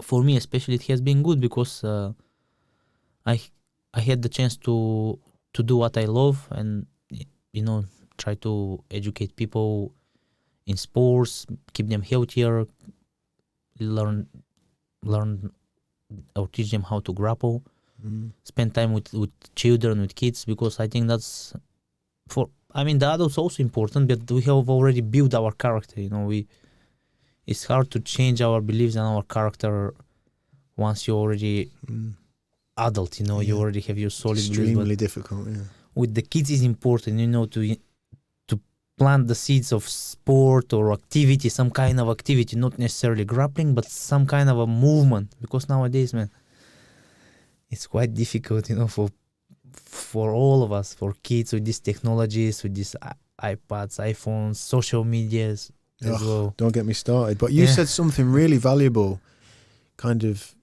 for me especially, it has been good because I had the chance to do what I love and, try to educate people in sports, keep them healthier, learn or teach them how to grapple, spend time with children, with kids, because I think that's the adults also important, but we have already built our character, it's hard to change our beliefs and our character once you're already adult, you already have your solid beliefs. Extremely difficult, yeah. With the kids is important, to plant the seeds of sport or activity, some kind of activity, not necessarily grappling, but some kind of a movement, because nowadays, man, it's quite difficult, for all of us, for kids, with these technologies, with these iPads, iPhones, social medias as well. Don't get me started. But you said something really valuable kind of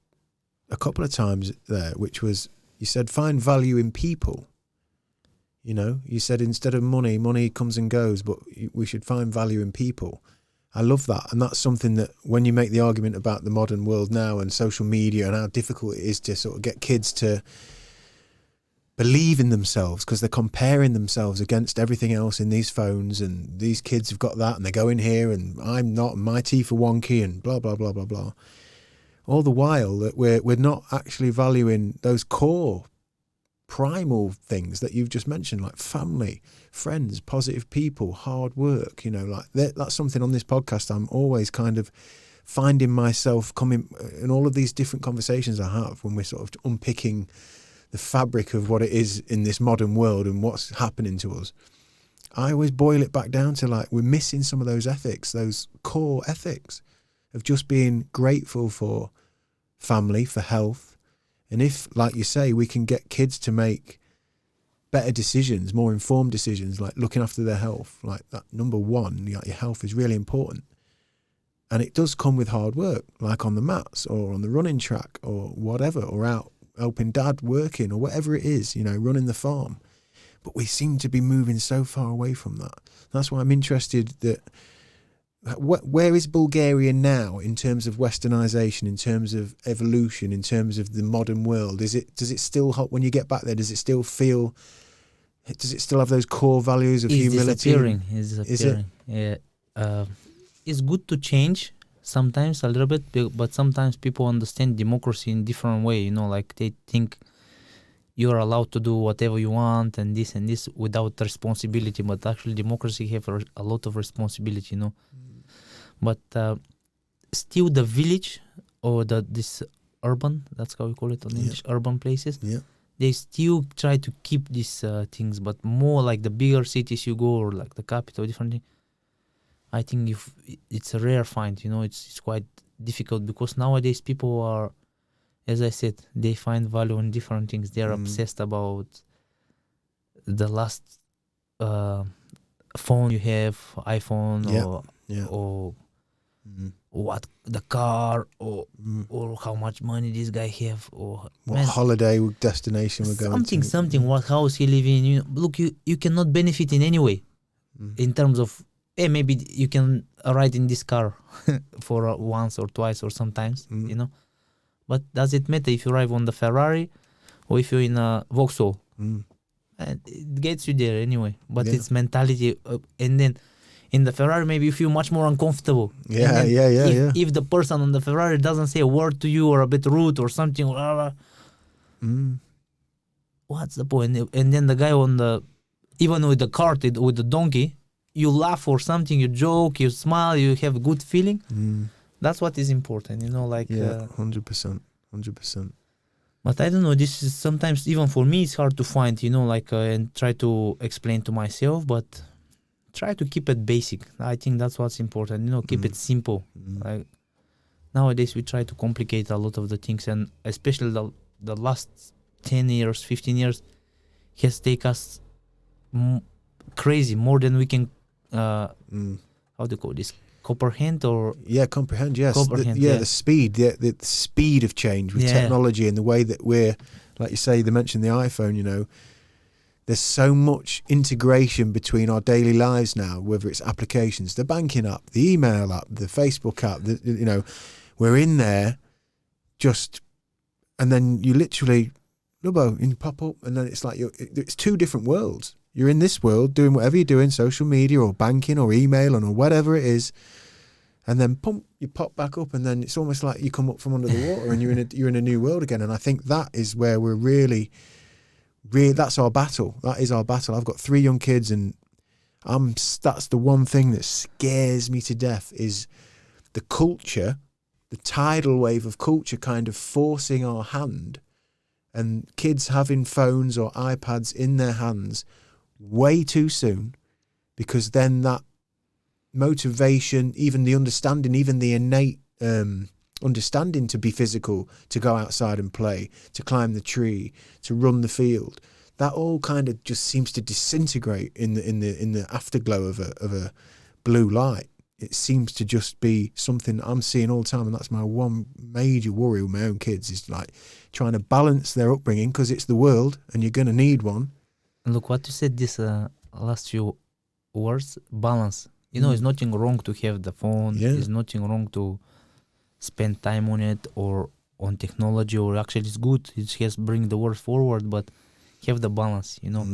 a couple of times there, which was, you said find value in people. You said instead of money comes and goes, but we should find value in people. I love that. And that's something that when you make the argument about the modern world now and social media and how difficult it is to sort of get kids to believe in themselves because they're comparing themselves against everything else in these phones, and these kids have got that and they go in here and I'm not, and my teeth are wonky and blah, blah, blah, blah, blah. All the while that we're not actually valuing those core primal things that you've just mentioned, like family, friends, positive people, hard work, that's something on this podcast I'm always kind of finding myself coming in all of these different conversations I have when we're sort of unpicking the fabric of what it is in this modern world and what's happening to us. I always boil it back down to we're missing some of those ethics, those core ethics of just being grateful for family, for health. And if, like you say, we can get kids to make better decisions, more informed decisions, like looking after their health, like that, number one, your health is really important. And it does come with hard work, like on the mats or on the running track or whatever, or out helping dad working or whatever it is, running the farm. But we seem to be moving so far away from that. That's why I'm interested that where is Bulgaria now in terms of westernization, in terms of evolution, in terms of the modern world? Does it still when you get back there, does it still have those core values of humility? It's disappearing. Yeah. It's good to change sometimes a little bit, but sometimes people understand democracy in different way, like they think you're allowed to do whatever you want and this without responsibility, but actually democracy have a lot of responsibility, But still the village or this urban, that's how we call it in English, urban places, they still try to keep these things, but more like the bigger cities you go, or like the capital, different thing. I think if it's a rare find, it's quite difficult, because nowadays people are, as I said, they find value in different things. They're obsessed about the last phone you have, iPhone, or what the car, or how much money this guy have, or what holiday destination we're going to. Something. What house he live in. Look, you cannot benefit in any way in terms of, maybe you can ride in this car for once or twice or sometimes, But does it matter if you arrive on the Ferrari or if you're in a Vauxhall? And it gets you there anyway. But it's mentality, and then in the Ferrari maybe you feel much more uncomfortable. If the person on the Ferrari doesn't say a word to you or a bit rude or something, what's the point? And then the guy on the even with the cart, with the donkey, you laugh or something, you joke, you smile, you have a good feeling. That's what is important, you know, like... 100%. But I don't know, this is sometimes, even for me, it's hard to find, you know, like, and try to explain to myself, but try to keep it basic. I think that's what's important, you know, keep it simple. Like, nowadays, we try to complicate a lot of the things, and especially the last 10 years, 15 years, has taken us crazy, more than we can, how do you call this? Comprehend or comprehend, yes. Comprehend, the speed, the speed of change with technology and the way that we're, like you say, they mentioned the iPhone, you know, there's so much integration between our daily lives now, whether it's applications, the banking app, the email app, the Facebook app, you know, we're in there just, and then you literally, Lyubo, and you pop up, and then it's like it's two different worlds. You're in this world doing whatever you're doing, social media or banking or email or whatever it is, and then pump, you pop back up, and then it's almost like you come up from under the water and you're in a new world again. And I think that is where we're really, that's our battle. That is our battle. I've got 3 young kids, and that's the one thing that scares me to death is the culture, the tidal wave of culture kind of forcing our hand, and kids having phones or iPads in their hands way too soon, because then that motivation, even the understanding, even the innate understanding to be physical, to go outside and play, to climb the tree, to run the field, that all kind of just seems to disintegrate in the afterglow of a blue light. It seems to just be something I'm seeing all the time, and that's my one major worry with my own kids, is like trying to balance their upbringing, because it's the world and you're going to need one. Look, what you said this last few words, balance. You know, it's nothing wrong to have the phone. Yeah. It's nothing wrong to spend time on it or on technology, or actually it's good. It has bring the world forward, but have the balance, you know.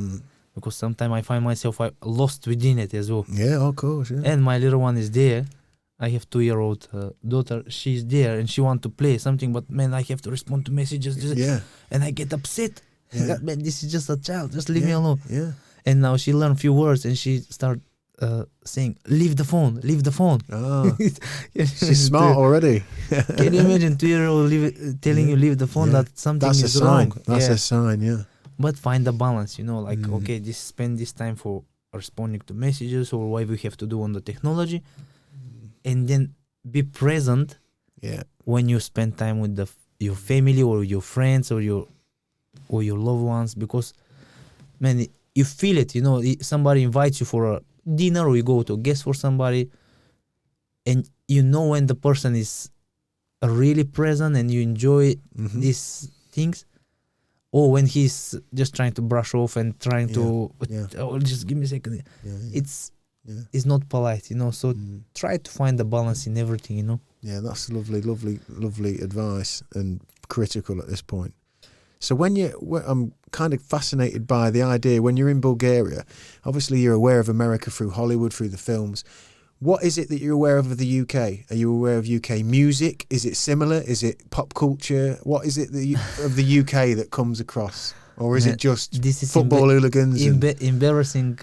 Because sometimes I find myself lost within it as well. Yeah, of course, yeah. And my little one is there. I have 2-year-old daughter. She's there and she wants to play something, but man, I have to respond to messages. And I get upset. Yeah. Man, this is just a child. Just leave me alone. Yeah. And now she learned a few words and she start saying, leave the phone. Oh, she's smart already. Can you imagine 2-year-old telling you leave the phone? That something is wrong. That's a sign, yeah. But find the balance, you know, like, okay, spend this time for responding to messages or what we have to do on the technology, and then be present when you spend time with your family or your friends or your loved ones, because, man, you feel it, you know, somebody invites you for a dinner or you go to a guest for somebody, and you know when the person is really present and you enjoy these things, or when he's just trying to brush off and trying to, oh, just give me a second. It's not polite, you know, so try to find the balance in everything, you know. Yeah, that's lovely advice, and critical at this point. So I'm kind of fascinated by the idea, when you're in Bulgaria, obviously you're aware of America through Hollywood, through the films. What is it that you're aware of the UK? Are you aware of UK music? Is it similar? Is it pop culture? What is it of the UK that comes across? Or is it just football hooligans? Embarrassing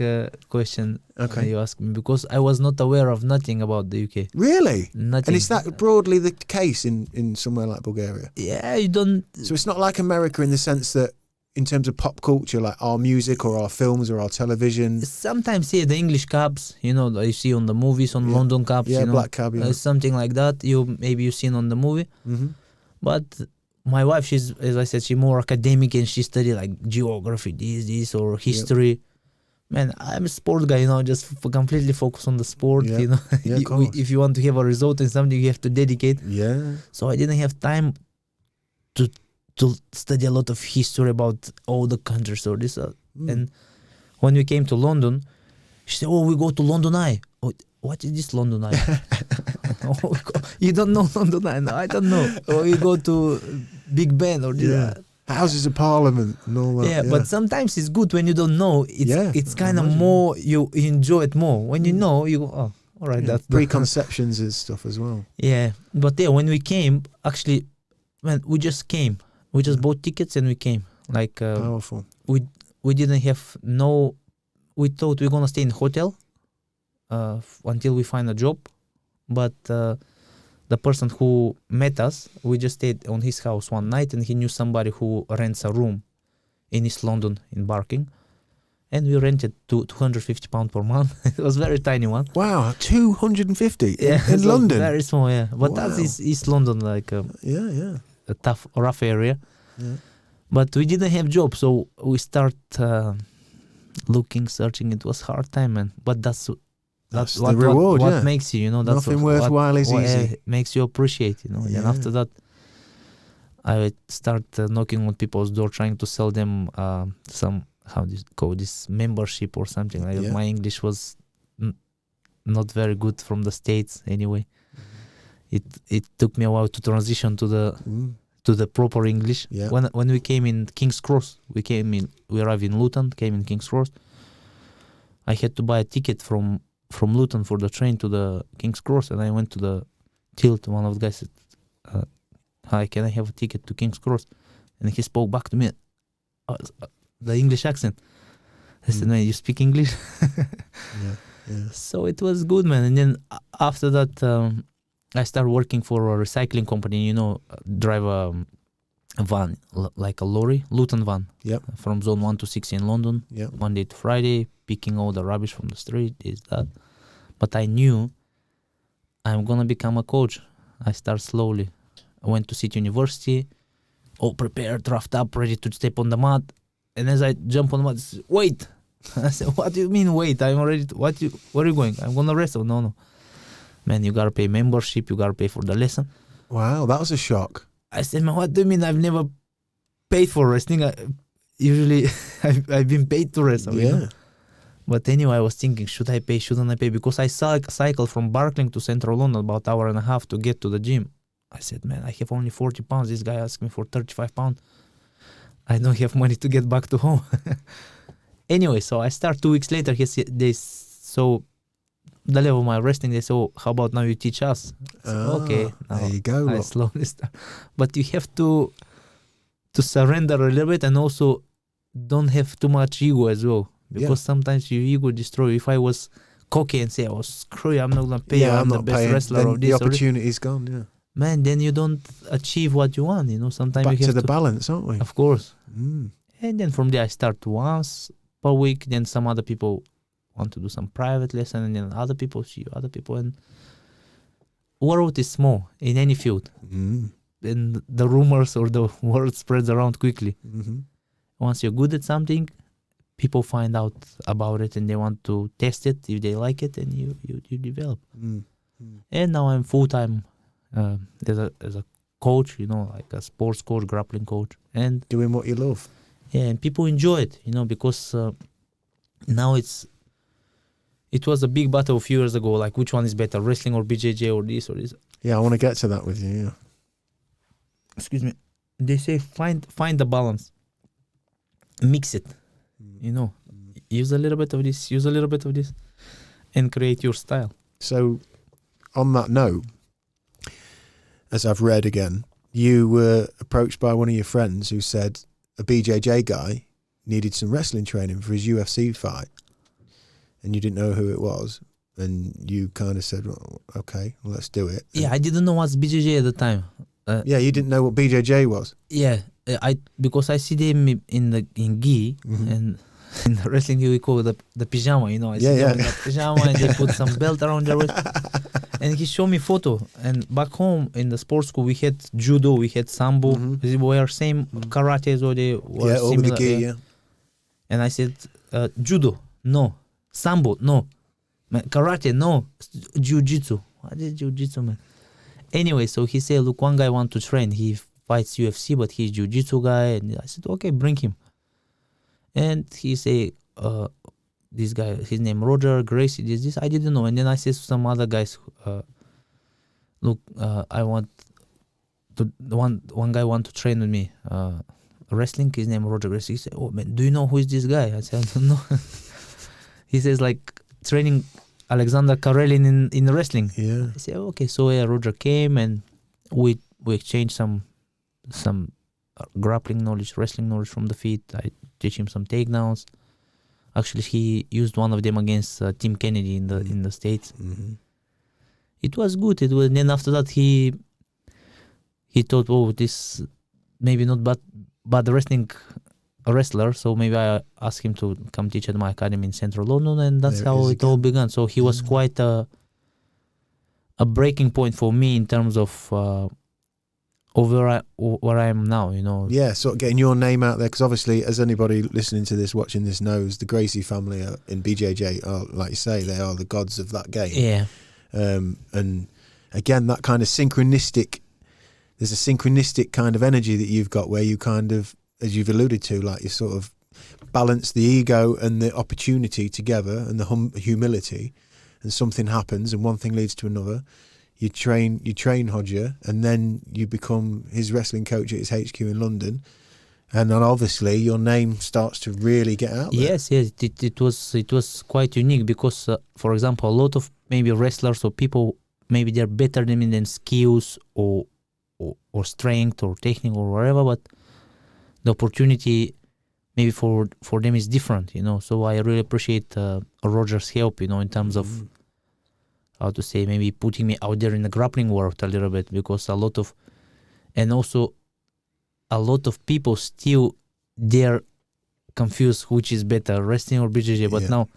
question you ask me, because I was not aware of nothing about the UK. Really? Nothing. And is that broadly the case in somewhere like Bulgaria? Yeah, you don't... So it's not like America in the sense that, in terms of pop culture, like our music or our films or our television? Sometimes, the English cabs, you know, that you see on the movies, on London cabs. Yeah, you know, black cab, something like that. Maybe you've seen on the movie. But my wife, she's, as I said, she's more academic, and she study like geography, this or history. Man, I'm a sport guy, you know, just completely focus on the sport, you know. If you want to have a result in something, you have to dedicate. Yeah. So I didn't have time to study a lot of history about all the countries or this. And when we came to London, she said, "Oh, we go to London Eye." Oh, what is this London Eye? You don't know London Eye? No, I don't know. Or you go to Big Ben or this. Houses of Parliament and all that. Yeah, but sometimes it's good when you don't know. It's kind of more, you enjoy it more. When you know, you go, oh, all right. That's preconceptions and stuff as well. Yeah, but when we came, actually, man, we just came. We just bought tickets and we came. Like powerful. We didn't have we thought we're gonna stay in hotel until we find a job, but the person who met us, we just stayed on his house one night, and he knew somebody who rents a room in East London in Barking, and we rented £250 per month. It was very tiny one. Wow, 250 in so London. very small, yeah. But Wow. that's East London, like Yeah. a tough, rough area. Yeah. But we didn't have job, so we start looking, searching. It was hard time, man. But that's the reward, what yeah. makes you, that's Nothing worthwhile is easy. Makes you appreciate, Then Yeah. after that, I would start knocking on people's door, trying to sell them some, how do you call this, membership or something like that. Yeah. My English was not very good from the States anyway. It took me a while to transition to the proper English. Yeah. When we came in King's Cross, we arrived in Luton, came in King's Cross. I had to buy a ticket from Luton for the train to the King's Cross, and I went to the tilt. One of the guys said, "Hi, can I have a ticket to King's Cross?" And he spoke back to me, the English accent. I said, "Man, you speak English?" Yeah. So it was good, man. And then after that, I started working for a recycling company. Drive a van, like a lorry, Luton van. Yep. From zone 1 to 6 in London. Yep. Monday to Friday, picking all the rubbish from the street, is that. But I knew I'm gonna become a coach. I start slowly. I went to City University, all prepared, roughed up, ready to step on the mat. And as I jump on the mat, I said, "Wait!" I said, "What do you mean wait? I'm already. Where are you going? I'm gonna wrestle." No. Man, you gotta pay membership. You gotta pay for the lesson. Wow, that was a shock. I said, "Man, what do you mean? I've never paid for wrestling. Usually, I've been paid to wrestle." Yeah. But anyway, I was thinking, should I pay? Shouldn't I pay? Because I cycled from Barking to Central London about an hour and a half to get to the gym. I said, "Man, I have only £40. This guy asked me for £35. I don't have money to get back to home." Anyway, so I start 2 weeks later. They saw the level of my wrestling. They said, "Oh, how about now you teach us?" I said, "Okay, now there you go. I slowly start." But you have to surrender a little bit, and also don't have too much ego as well, because sometimes your ego destroy. If I was cocky and say, "Oh, screw you, I'm not gonna pay. I'm the best wrestler then of this," the opportunity's gone. Yeah. man, then you don't achieve what you want. Sometimes Back you have to the balance, aren't we? Of course. Mm. And then from there, I start once per week. Then some other people want to do some private lesson, and then other people see other people. And world is small in any field. Mm. And the rumors or the word spreads around quickly. Mm-hmm. Once you're good at something, people find out about it and they want to test it. If they like it, and you develop. Mm. Mm. And now I'm full-time as a coach, like a sports coach, grappling coach, and Doing what you love. and people enjoy it, because now it was a big battle a few years ago, like which one is better, wrestling or BJJ or this or this. Yeah, I want to get to that with you. Yeah. Excuse me. They say find the balance, mix it, use a little bit of this, use a little bit of this, and create your style. So, on that note, as I've read again, you were approached by one of your friends who said a BJJ guy needed some wrestling training for his UFC fight, and you didn't know who it was, and you kind of said, well, "Okay, well, let's do it." Yeah, I didn't know what's BJJ at the time. Yeah, you didn't know what BJJ was. Yeah, because I see them in gi, and in the wrestling gi we call it the pajama. I see them in the pajama, and they put some belt around their waist. And he showed me photo. And back home in the sports school, we had judo, we had sambo. We were same karate as well. They were all similar. with the gi. Yeah. And I said, judo, no. Sambo, no. Karate, no. Jiu-jitsu. What is jiu-jitsu, man? Anyway, so he said, "Look, one guy wants to train. He fights UFC, but he's jiu-jitsu guy." And I said, "Okay, bring him." And he said, this guy, his name Roger, Gracie, this. I didn't know. And then I said to some other guys, "Look, I want to one guy want to train with me. Wrestling, his name Roger Gracie." He said, "Oh man, do you know who is this guy?" I said, "I don't know." He says, like, training Alexander Karelin in wrestling. Yeah. I said, "Okay." So Roger came, and we exchanged some grappling knowledge, wrestling knowledge from the feet. I teach him some takedowns. Actually, he used one of them against Tim Kennedy in the States. Mm-hmm. It was good. It was. And then after that, he thought, oh, this maybe not bad wrestler. So maybe I asked him to come teach at my academy in Central London, and that's There how is it all began. So he was quite a breaking point for me in terms of where I am now. You know. Yeah, sort of getting your name out there, because obviously, as anybody listening to this, watching this knows, the Gracie family in BJJ are, like you say, they are the gods of that game. Yeah. And again, that kind of there's a synchronistic kind of energy that you've got where you kind of, as you've alluded to, like you sort of balance the ego and the opportunity together and the humility, and something happens and one thing leads to another. You train Hodja, and then you become his wrestling coach at his HQ in London, and then obviously your name starts to really get out there. Yes, it was quite unique because, for example, a lot of maybe wrestlers or people, maybe they're better than me in skills or strength or technique or whatever, but the opportunity maybe for them is different, you know. So I really appreciate Roger's help, you know, in terms of how to say, maybe putting me out there in the grappling world a little bit, because a lot of people still they're confused which is better, wrestling or BJJ. But now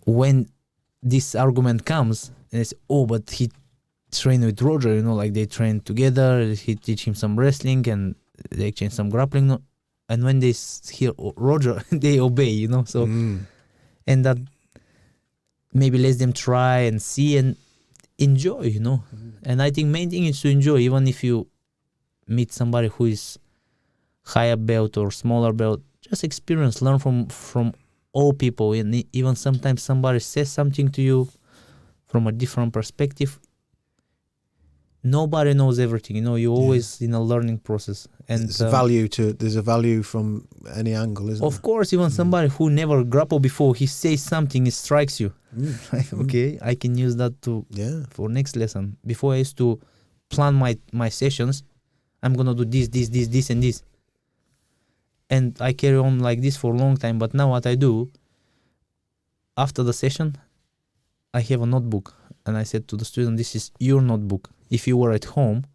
when this argument comes and it's, oh, but he trained with Roger, you know, like they trained together, he teach him some wrestling and they exchange some grappling, and when they hear Roger they obey, you know. So and that maybe lets them try and see and enjoy, you know. And I think main thing is to enjoy, even if you meet somebody who is higher belt or smaller belt, just experience, learn from all people. And even sometimes somebody says something to you from a different perspective. Nobody knows everything, you know. You're always in a learning process, and there's a value from any angle, isn't of course, even somebody who never grappled before, he says something, it strikes you. Like, okay, I can use that for next lesson. Before I used to plan my sessions, I'm gonna do this and this, and I carry on like this for a long time. But now what I do, after the session, I have a notebook, and I said to the student, this is your notebook. If you were at home,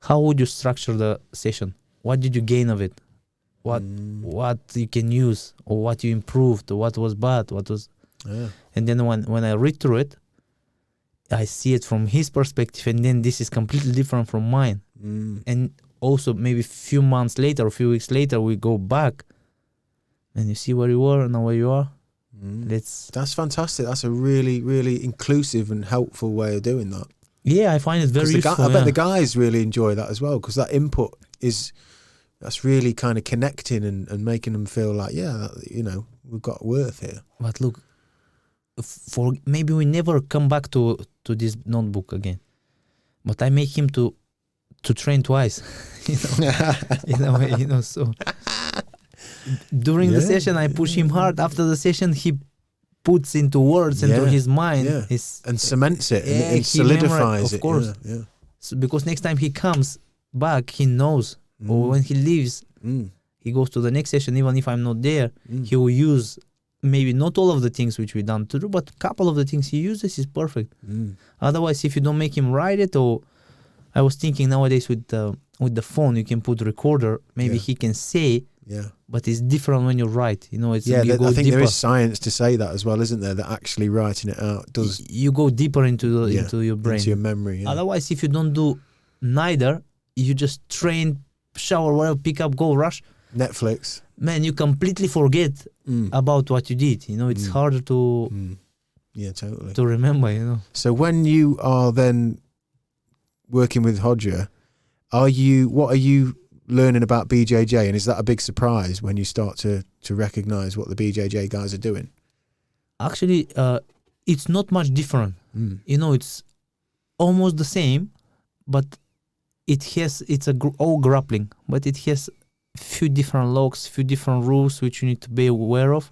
how would you structure the session? What did you gain of it? What you can use, or what you improved, or what was bad, what was... And then when I read through it, I see it from his perspective, and then this is completely different from mine. And also maybe a few months later, a few weeks later, we go back, and you see where you were and now where you are. That's fantastic. That's a really, really inclusive and helpful way of doing that. Yeah, I find it very useful. I bet the guys really enjoy that as well, because that input that's really kind of connecting and making them feel like, you know, we've got worth here. But look, for maybe we never come back to this notebook again. But I make him to train twice, you know, in a way, you know. So during the session, I push him hard. After the session, he puts into words into his mind, and cements it and solidifies it. Of course, So because next time he comes back, he knows. Or when he leaves, he goes to the next session. Even if I'm not there, he will use maybe not all of the things which we done to do, but a couple of the things he uses is perfect. Otherwise, if you don't make him write it, or I was thinking nowadays with the phone, you can put recorder. Maybe he can say. But it's different when you write, you know. I think there is science to say that as well, isn't there? That actually writing it out does. You go deeper into your brain, into your memory. Otherwise, if you don't do neither, you just train, shower, whatever, pick up, go, rush. Netflix. Man, you completely forget about what you did. You know, it's harder to. Totally. To remember, you know. So when you are then working with Hodja, what are you learning about BJJ, and is that a big surprise when you start to recognize what the BJJ guys are doing? Actually, it's not much different. You know, it's almost the same, but it's all grappling, but it has few different locks, few different rules which you need to be aware of.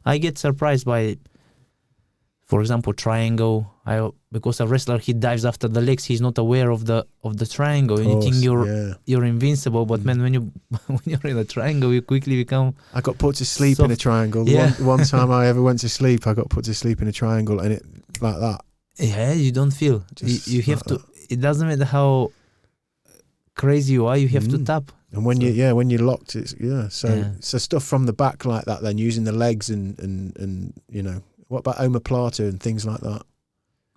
I get surprised by For example, triangle. Because a wrestler, he dives after the legs, he's not aware of the triangle, and you think you're invincible. But man, when you're in a triangle, you quickly become. I got put to sleep soft. in a triangle. Yeah. One time I ever went to sleep, I got put to sleep in a triangle, and it like that. Yeah, you don't feel. You have like to. that. It doesn't matter how crazy you are. You have to tap. And when you're locked, it's So stuff from the back like that, then using the legs and what about omoplata and things like that?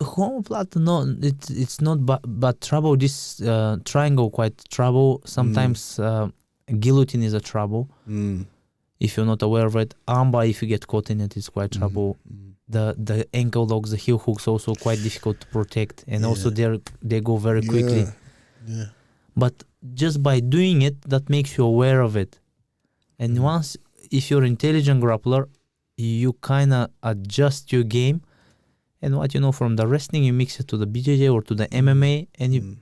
Homoplata, no, it's not but trouble. This triangle quite trouble. Sometimes guillotine is a trouble if you're not aware of it. Armbar, if you get caught in it, is quite trouble. The ankle locks, the heel hooks, also quite difficult to protect, and also they go very quickly. Yeah. But just by doing it, that makes you aware of it. And once, if you're intelligent grappler, you kind of adjust your game. And what you know from the wrestling, you mix it to the BJJ or to the MMA, and you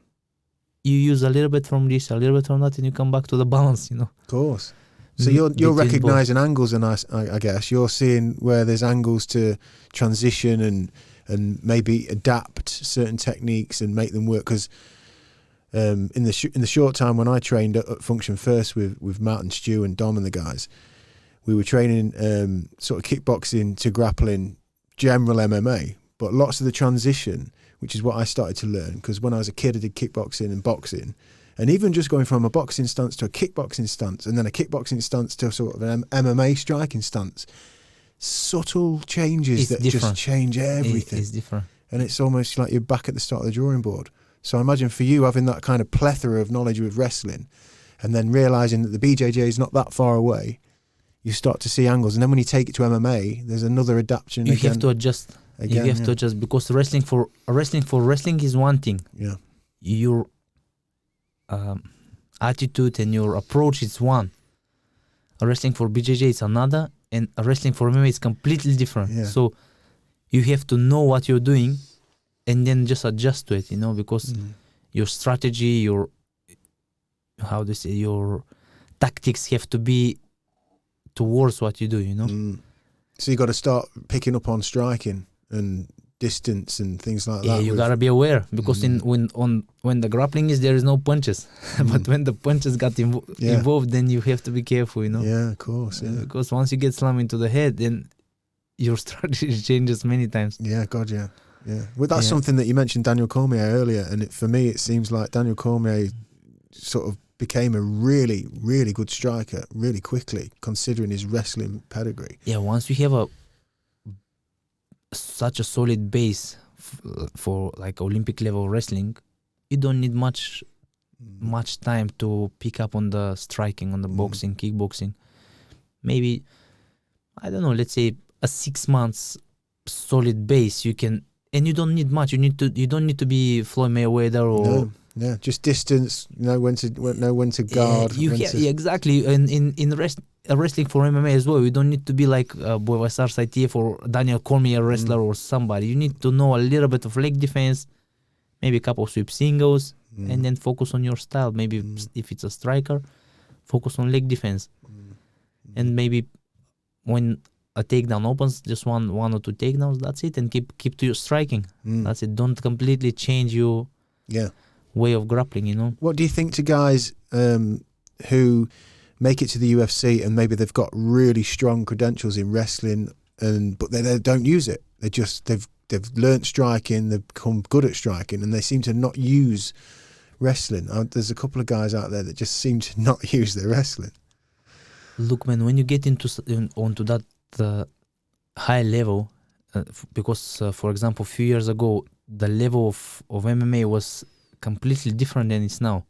use a little bit from this, a little bit from that, and you come back to the balance, Of course. So you're recognizing angles, and I guess you're seeing where there's angles to transition and maybe adapt certain techniques and make them work. Because in the short time when I trained at Function First with Matt and Stu and Dom and the guys, we were training sort of kickboxing to grappling, general MMA, but lots of the transition, which is what I started to learn, because when I was a kid I did kickboxing and boxing, and even just going from a boxing stance to a kickboxing stance, and then a kickboxing stance to sort of an MMA striking stance, subtle changes just change everything. It's different. And it's almost like you're back at the start of the drawing board. So I imagine for you, having that kind of plethora of knowledge with wrestling, and then realising that the BJJ is not that far away, you start to see angles. And then when you take it to MMA, there's another adaptation. You have to adjust. You have to adjust, because wrestling for wrestling is one thing. Yeah. Your attitude and your approach is one. Wrestling for BJJ is another, and wrestling for MMA is completely different. Yeah. So you have to know what you're doing, and then just adjust to it, because your strategy, your tactics have to be towards what you do, So you got to start picking up on striking and distance and things like that. Yeah, you gotta be aware, because when the grappling is, there is no punches, but when the punches got involved, then you have to be careful, Yeah, of course. Yeah. Because once you get slammed into the head, then your strategy changes many times. Yeah, God, yeah. Well, that's something that you mentioned, Daniel Cormier, earlier, and for me, it seems like Daniel Cormier sort of became a really, really good striker really quickly, considering his wrestling pedigree. Yeah, once you have such a solid base for like Olympic level wrestling, you don't need much time to pick up on the striking, on the boxing, kickboxing. Maybe, I don't know, let's say a 6 months solid base, you can, and you don't need much. You don't need to be Floyd Mayweather or. Yeah, just distance. Know when to guard. Exactly. And in wrestling for MMA as well, you don't need to be like Boivasar Saitiev or Daniel Cormier wrestler or somebody. You need to know a little bit of leg defense, maybe a couple of sweep singles, and then focus on your style. Maybe if it's a striker, focus on leg defense, and maybe when a takedown opens, just one or two takedowns. That's it, and keep to your striking. That's it. Don't completely change your way of grappling. What do you think to guys who make it to the UFC and maybe they've got really strong credentials in wrestling, but they don't use it? They've learnt striking, they've become good at striking, and they seem to not use wrestling. There's a couple of guys out there that just seem to not use their wrestling. Look, man, when you get onto that high level, because for example, a few years ago, the level of MMA was completely different than it's now.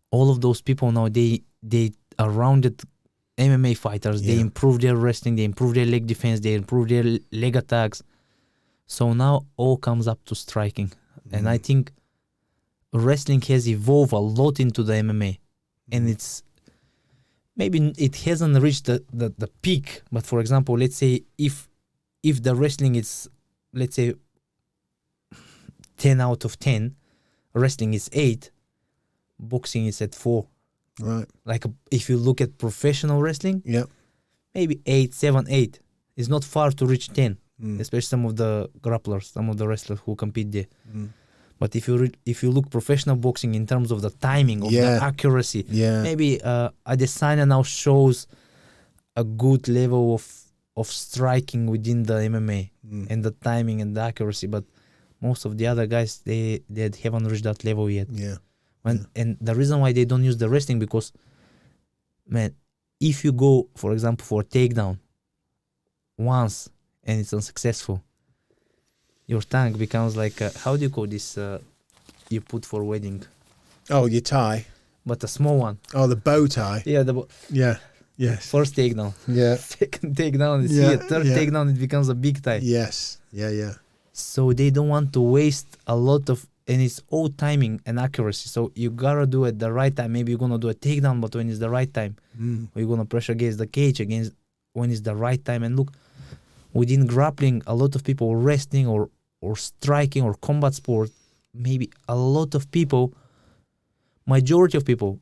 All of those people now, they are rounded MMA fighters. They improve their wrestling, they improve their leg defense, they improve their leg attacks. So now all comes up to striking. And I think wrestling has evolved a lot into the MMA, and it's maybe it hasn't reached the peak. But for example, let's say if the wrestling is, let's say, 10 out of 10, wrestling is 8, boxing is at 4. Right. Like if you look at professional wrestling, maybe 8, 7, 8. It's not far to reach 10. especially some of the grapplers, some of the wrestlers who compete there. Mm. But if you look professional boxing in terms of the timing, of the accuracy, maybe Adesanya now shows a good level of striking within the MMA and the timing and the accuracy. But most of the other guys, they haven't reached that level yet. Yeah. And the reason why they don't use the wrestling, because, man, if you go, for example, for a takedown once and it's unsuccessful, your tongue becomes like how do you call this? You put for wedding. Oh, your tie. But a small one. Oh, the bow tie. Yeah, Yeah. Yes. First takedown. Yeah. Second takedown. Third takedown. It becomes a big tie. Yes. Yeah. So they don't want to waste a lot of, and it's all timing and accuracy. So you gotta do it the right time. Maybe you're gonna do a takedown, but when it's the right time, or you're gonna pressure against the cage when it's the right time. And look, within grappling, a lot of people wrestling or striking or combat sport, maybe a lot of people, majority of people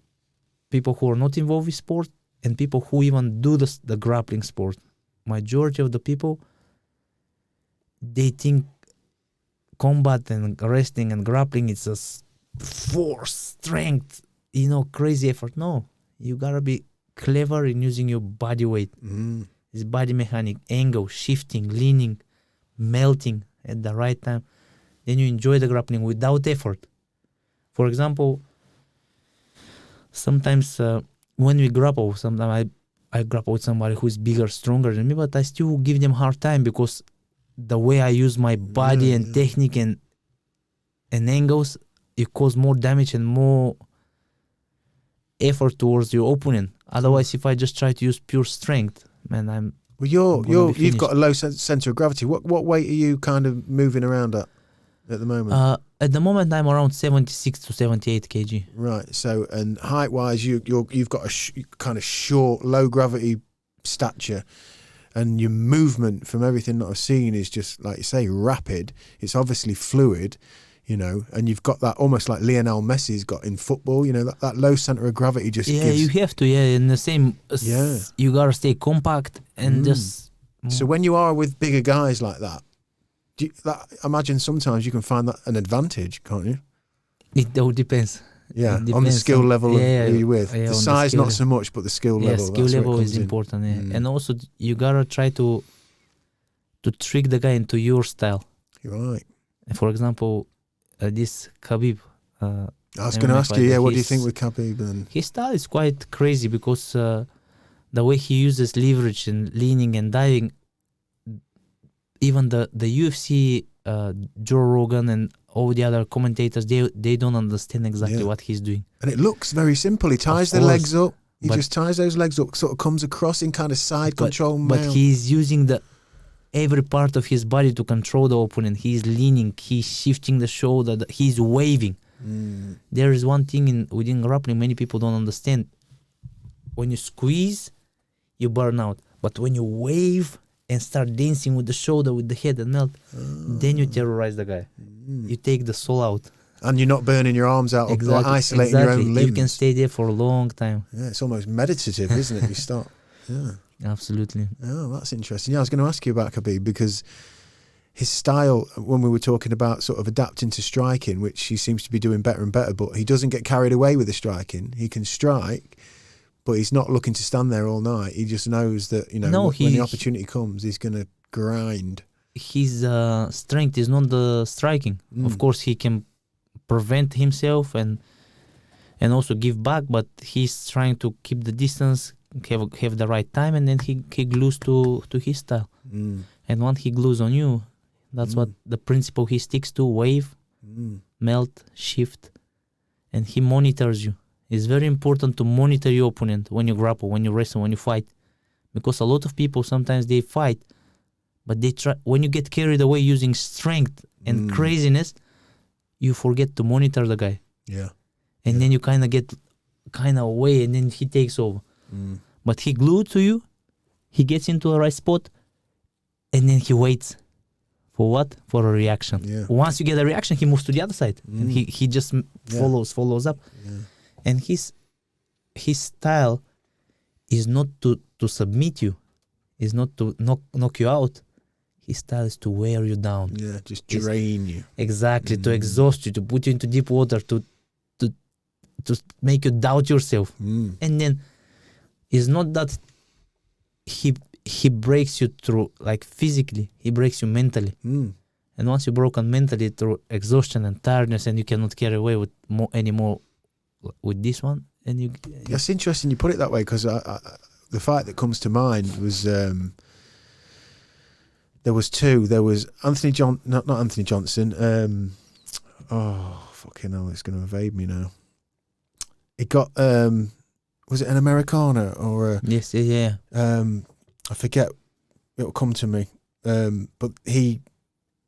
who are not involved with sport and people who even do the grappling sport, majority of the people, they think combat and wrestling and grappling, it's a force, strength, crazy effort. No, you gotta be clever in using your body weight. It's body mechanic, angle, shifting, leaning, melting at the right time. Then you enjoy the grappling without effort. For example, sometimes when we grapple, sometimes I grapple with somebody who's bigger, stronger than me, but I still give them hard time because the way I use my body and technique and angles, it cause more damage and more effort towards your opponent. Otherwise, if I just try to use pure strength, man, you've got a low center of gravity. What weight are you kind of moving around at the moment? At the moment, I'm around 76 to 78 kg. Right. So, and height wise, you've got a kind of short, low gravity stature. And your movement, from everything that I've seen, is just, like you say, rapid. It's obviously fluid, and you've got that almost like Lionel Messi's got in football, that low center of gravity just gives... Yeah, you have to, in the same... You got to stay compact and just... So when you are with bigger guys like that, I imagine sometimes you can find that an advantage, can't you? It all depends. Yeah, on the skill level who you're with. The size not so much, but the skill level. Skill level is important. And also you gotta try to trick the guy into your style. You're right. For example, this Khabib. I was going to ask you, what do you think with Khabib? Then his style is quite crazy because the way he uses leverage and leaning and diving. Even the UFC, Joe Rogan and all the other commentators, they don't understand exactly what he's doing. And it looks very simple. He ties the legs up. He just ties those legs up, sort of comes across in kind of side control. But he's using every part of his body to control the opponent. He's leaning, he's shifting the shoulder, he's waving. There is one thing within grappling many people don't understand. When you squeeze, you burn out. But when you wave and start dancing with the shoulder, with the head and melt, then you terrorize the guy. You take the soul out. And you're not burning your arms out or isolating your own limbs. You can stay there for a long time. Yeah, it's almost meditative, isn't it? You start. Yeah. Absolutely. Oh, that's interesting. Yeah, I was going to ask you about Khabib because his style, when we were talking about sort of adapting to striking, which he seems to be doing better and better, but he doesn't get carried away with the striking. He can strike, but he's not looking to stand there all night. He just knows that, when the opportunity comes, he's going to grind. His strength is not the striking. Of course, he can prevent himself and also give back, but he's trying to keep the distance, have the right time, and then he glues to his style. And once he glues on you, that's what the principle he sticks to: wave, melt, shift, and he monitors you. It's very important to monitor your opponent when you grapple, when you wrestle, when you fight, because a lot of people sometimes they fight, but they try, when you get carried away using strength and craziness, you forget to monitor the guy. Yeah. And then you kind of get away, and then he takes over. But he glued to you, he gets into the right spot, and then he waits. For what? For a reaction. Yeah. Once you get a reaction, he moves to the other side. And he just follows up. Yeah. And his style is not to submit you, is not to knock you out. his style is to wear you down. Yeah, just drain you. Exactly, to exhaust you, to put you into deep water, to make you doubt yourself. And then it's not that he breaks you through like physically, he breaks you mentally. And once you're broken mentally through exhaustion and tiredness, and you cannot carry away with anymore with this one, and you. That's interesting you put it that way, because the fight that comes to mind was there was two. There was not Anthony Johnson. Fucking hell, it's going to evade me now. It got was it an Americana or a? Yes, yeah. I forget. It'll come to me. But he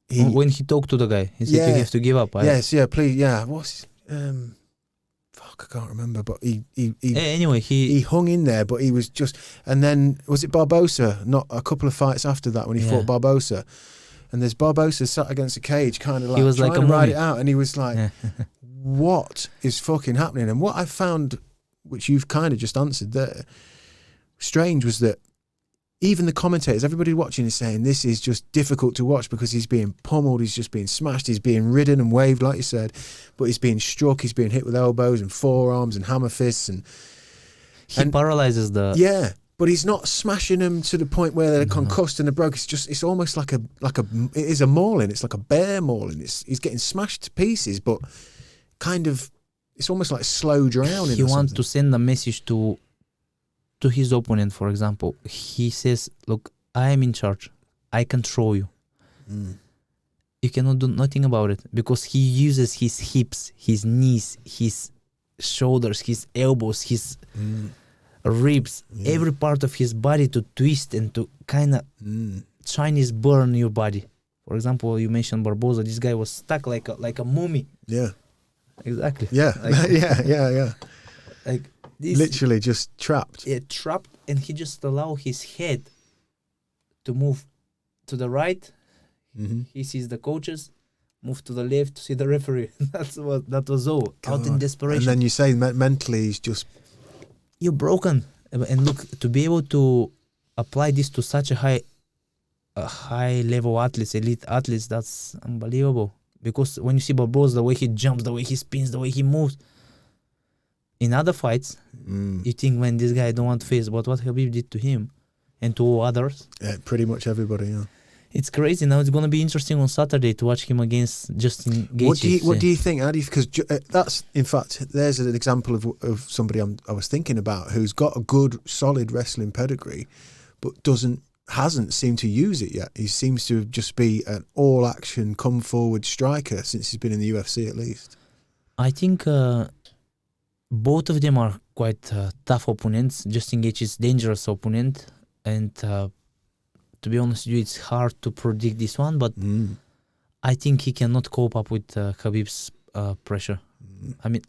when he talked to the guy, he said you have to give up. Yes, please, what's fuck, I can't remember, but he anyway, he hung in there, but he was just, and then was it Barbosa? Not a couple of fights after that when he fought Barbosa, and there's Barbosa sat against the cage, kind of like he was trying like to ride movie. it out, and he was like, "What is fucking happening?" And what I found, which you've kind of just answered there, strange, was that even the commentators, everybody watching is saying this is just difficult to watch because he's being pummeled, he's just being smashed, he's being ridden and waved, like you said, but he's being struck, he's being hit with elbows and forearms and hammer fists, and he paralyzes the. Yeah, but he's not smashing them to the point where they're concussed and they're broke. It's almost like it is a mauling. It's like a bear mauling. He's getting smashed to pieces, but kind of, it's almost like slow drowning. He wants to send a message to his opponent, for example. He says, look, I am in charge. I control you. You cannot do nothing about it, because he uses his hips, his knees, his shoulders, his elbows, his ribs, every part of his body to twist and to kind of Chinese burn your body. For example, you mentioned Barbosa. This guy was stuck like a mummy. Yeah. Exactly. Yeah. Like, yeah. Like this, literally just trapped. Yeah, trapped, and he just allow his head to move to the right. He sees the coaches, move to the left to see the referee. That was all. Out in desperation. And then you say mentally he's just, you're broken. And look, to be able to apply this to such a high level athletes, elite athletes, that's unbelievable. Because when you see Barbosa, the way he jumps, the way he spins, the way he moves, in other fights, you think, man, this guy don't want to face, but what Khabib did to him and to all others. Yeah, pretty much everybody, yeah. It's crazy. Now it's going to be interesting on Saturday to watch him against Justin Gaethje. What do you think, Adi? Because that's, in fact, there's an example of somebody I was thinking about who's got a good, solid wrestling pedigree, but hasn't seemed to use it yet. He seems to just be an all-action, come-forward striker since he's been in the UFC, at least. I think both of them are quite tough opponents. Justin Gaethje is a dangerous opponent, and to be honest with you, it's hard to predict this one, but I think he cannot cope up with Khabib's pressure. I mean,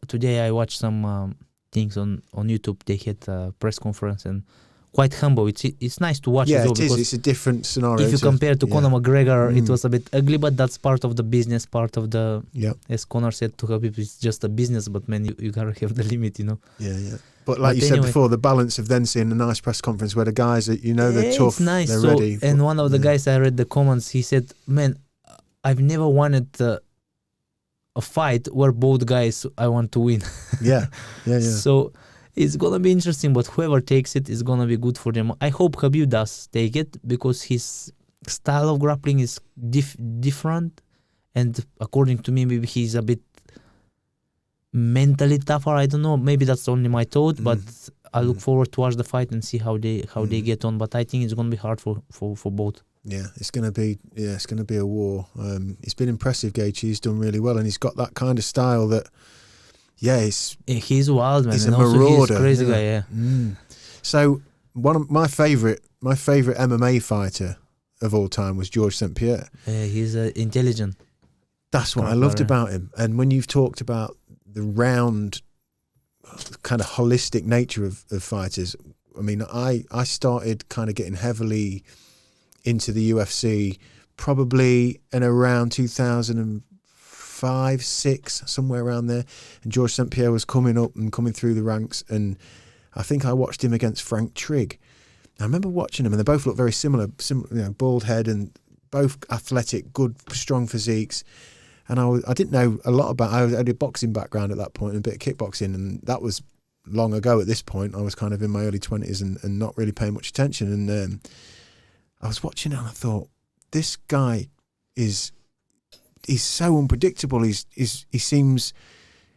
today I watched some things on YouTube. They had a press conference, and quite humble. It's nice to watch. Yeah, as well, it is. It's a different scenario. If you compare to Conor McGregor, it was a bit ugly, but that's part of the business, part of the. Yeah. As Conor said to Khabib, it's just a business, but man, you gotta have the limit, you know. Yeah. But like you said before, the balance of then seeing a nice press conference where the guys are, they're tough, nice. they're ready. And one of the guys, I read the comments, he said, man, I've never wanted a fight where both guys I want to win. Yeah. So it's going to be interesting, but whoever takes it is going to be good for them. I hope Khabib does take it, because his style of grappling is different. And according to me, maybe he's a bit mentally tougher. I don't know. Maybe that's only my thought, but I look forward to watch the fight and see how they get on. But I think it's going to be hard for both. Yeah, it's going to be a war. It's been impressive, Gaethje. He's done really well, and he's got that kind of style that. Yeah, he's wild, man. He's and a marauder. He's a crazy guy. Yeah. So one of my favorite MMA fighter of all time was Georges St. Pierre. He's intelligent. That's what I loved about him. And when you've talked about the round, kind of holistic nature of fighters, I mean, I started kind of getting heavily into the UFC probably in around 2005, 6, somewhere around there. And Georges St. Pierre was coming up and coming through the ranks. And I think I watched him against Frank Trigg. I remember watching him, and they both look very similar, bald head and both athletic, good, strong physiques. And I didn't know a lot about. I had a boxing background at that point, and a bit of kickboxing, and that was long ago. At this point, I was kind of in my early 20s and not really paying much attention. And I was watching it, and I thought, this guy he's so unpredictable. He seems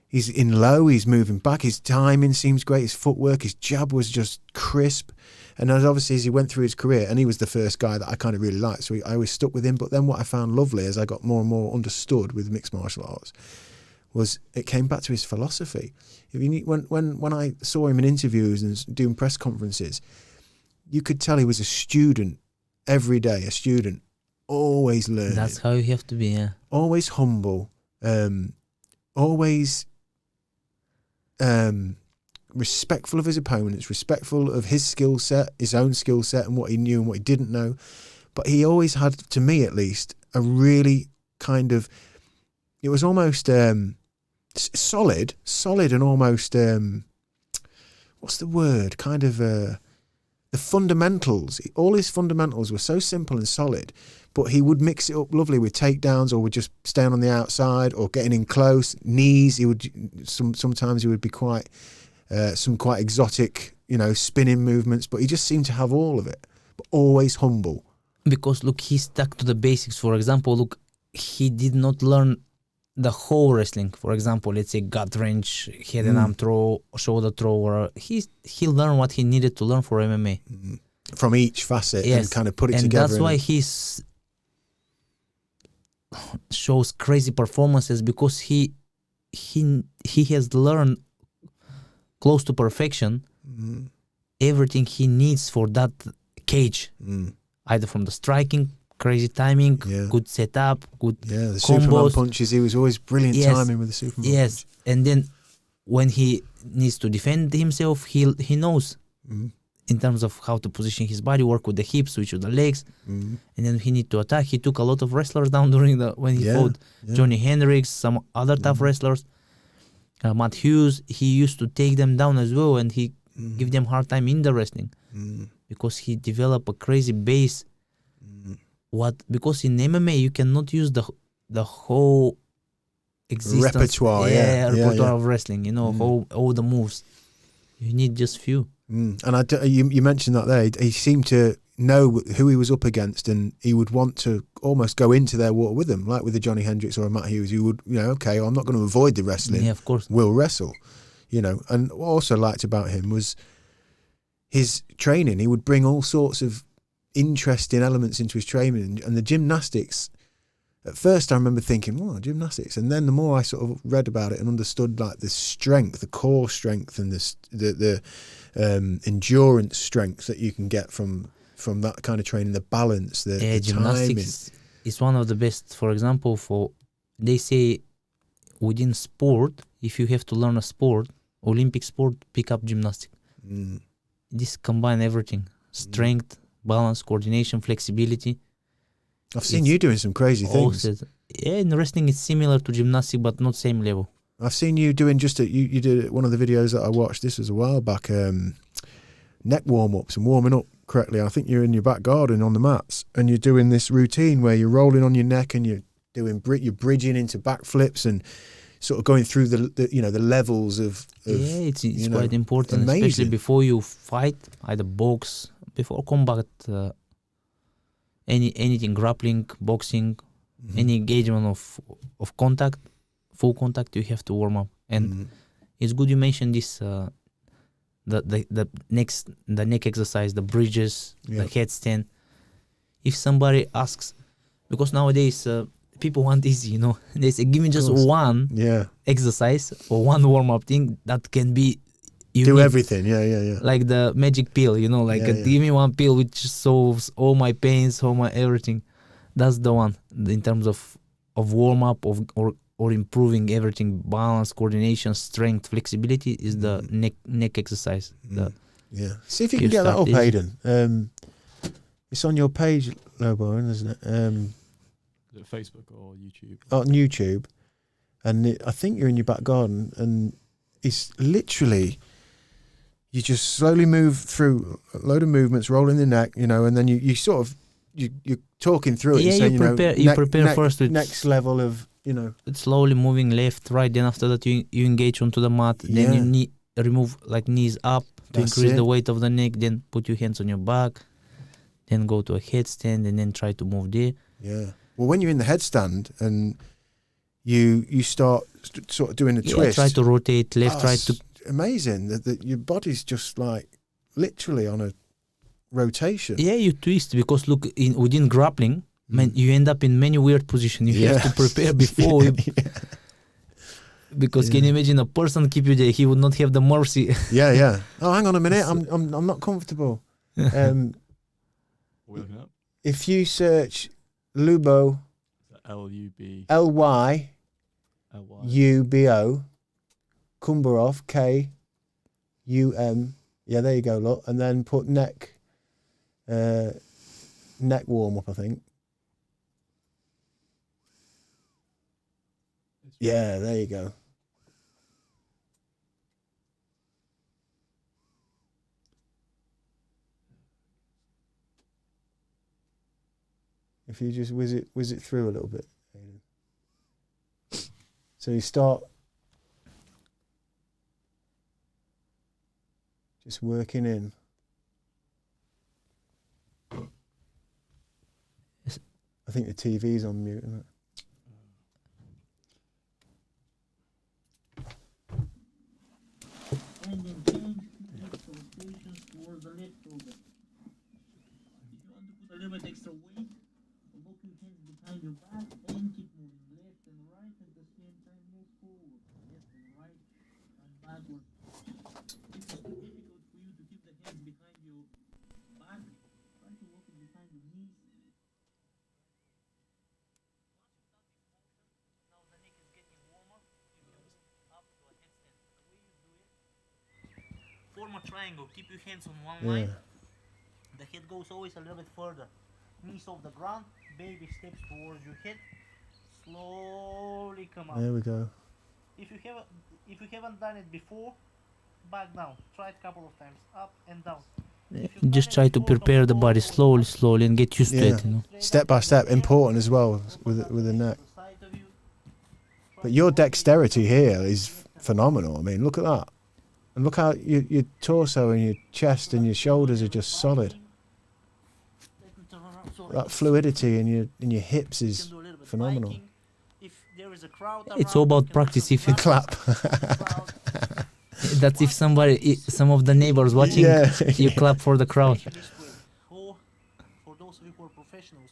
he's in low. He's moving back. His timing seems great. His footwork, his jab was just crisp. And obviously, as he went through his career, and he was the first guy that I kind of really liked, so I always stuck with him. But then what I found lovely as I got more and more understood with mixed martial arts was it came back to his philosophy. When I saw him in interviews and doing press conferences, you could tell he was a student every day, a student, always learning. That's how you have to be, yeah. Always humble, always respectful of his opponents, respectful of his skill set, his own skill set, and what he knew and what he didn't know. But he always had, to me at least, a really kind of, it was almost solid and almost, what's the word? Kind of the fundamentals. All his fundamentals were so simple and solid, but he would mix it up lovely with takedowns, or would just staying on the outside or getting in close, knees. He would sometimes he would be quite some quite exotic, spinning movements, but he just seemed to have all of it, but always humble. Because look, he stuck to the basics. For example, look, he did not learn the whole wrestling. For example, let's say gut wrench, head and arm throw, shoulder throw, or he learned what he needed to learn for MMA. From each facet, yes, and kind of put it and together. And that's why he shows crazy performances, because he has learned close to perfection everything he needs for that cage, either from the striking, crazy timing, good setup, good the combos. Superman punches. He was always brilliant timing with the Superman punch. And then when he needs to defend himself, he knows in terms of how to position his body, work with the hips, switch with the legs, and then he need to attack. He took a lot of wrestlers down when he fought Johnny Hendricks, some other tough wrestlers. Matt Hughes, he used to take them down as well, and he give them hard time in the wrestling because he developed a crazy base. Because in MMA you cannot use the whole existence, repertoire, repertoire of wrestling. All the moves. You need just few. And you mentioned that there. He seemed to know who he was up against, and he would want to almost go into their water with them, like with the Johnny Hendricks or a Matt Hughes. You would, okay, I'm not going to avoid the wrestling. Yeah, of course. We'll wrestle, And what I also liked about him was his training. He would bring all sorts of interesting elements into his training, and the gymnastics. At first, I remember thinking, gymnastics. And then the more I sort of read about it and understood, like, the strength, the core strength, and the endurance strength that you can get from that kind of training, the balance, the gymnastics timing. Is one of the best. For example, they say within sport, if you have to learn a sport, Olympic sport, pick up gymnastics. This combine everything: strength, balance, coordination, flexibility. I've seen you doing some crazy things. In wrestling it's similar to gymnastics, but not same level. I've seen you doing you did one of the videos that I watched. This was a while back. Neck warm-ups and warming up correctly. I think you're in your back garden on the mats, and you're doing this routine where you're rolling on your neck and you're bridging into backflips and sort of going through the levels of it's quite important, amazing. Especially before you fight, either box, before combat, anything, grappling, boxing, any engagement of contact, full contact, you have to warm up. And it's good you mentioned this. The neck exercise, the bridges, the headstand. If somebody asks, because nowadays people want easy, they say, give me just one exercise or one warm up thing that can be do everything, like the magic pill, give me one pill which solves all my pains, all my everything. That's the one in terms of warm up or improving everything, balance, coordination, strength, flexibility is the neck exercise. See if you can get that up, Hayden. It's on your page, Lyubo, isn't it? Is it Facebook or YouTube? On YouTube. And I think you're in your back garden, and it's literally, you just slowly move through a load of movements, rolling the neck, and then you sort of you're talking through it. Yeah, and saying, you prepare first with next level of, it's slowly moving left, right. Then after that, you engage onto the mat. Then you remove like knees up to That's increase it. the weight of the neck. Then put your hands on your back. Then go to a headstand and then try to move there. Yeah. Well, when you're in the headstand and you start sort of doing a twist. Try to rotate left, right. It's amazing that your body's just like literally on a rotation. Yeah, you twist because look, within grappling, man, you end up in many weird positions. You have to prepare before. Because can you imagine a person keep you there? He would not have the mercy. Yeah. Oh, hang on a minute. I'm not comfortable. What are we looking at? If you search Lyubo, L-U-B. Lyubo Kumbarov, K-U-M. Yeah, there you go. Look, and then put neck warm up. I think. Yeah, there you go. If you just whiz it through a little bit. So you start just working in. I think the TV's on mute, isn't it? And then change next rotations towards the left shoulder. If you want to put a little bit extra weight, lock your hands behind your back and keep moving left and right at the same time. Move forward, left and right and backward. If it's too difficult for you to keep the hands behind your back, try to walk it behind your knees. Now the neck is getting warmer. You can move up to a headstand. The way you do it, form a triangle. Keep your hands on one line. The head goes always a little bit further. Knees off the ground. Baby steps towards your head. Slowly come up. There we go. If you haven't done it before, back down. Try it a couple of times. Up and down. Just try to prepare the body slowly, and get used to it. Step by step, important as well with the neck. But your dexterity here is phenomenal. I mean, look at that. And look how your torso and your chest and your shoulders are just solid. That fluidity in your hips is phenomenal. It's all about practice. If you Clap. that's if some of the neighbors watching, you clap for the crowd. For those of you who are professionals,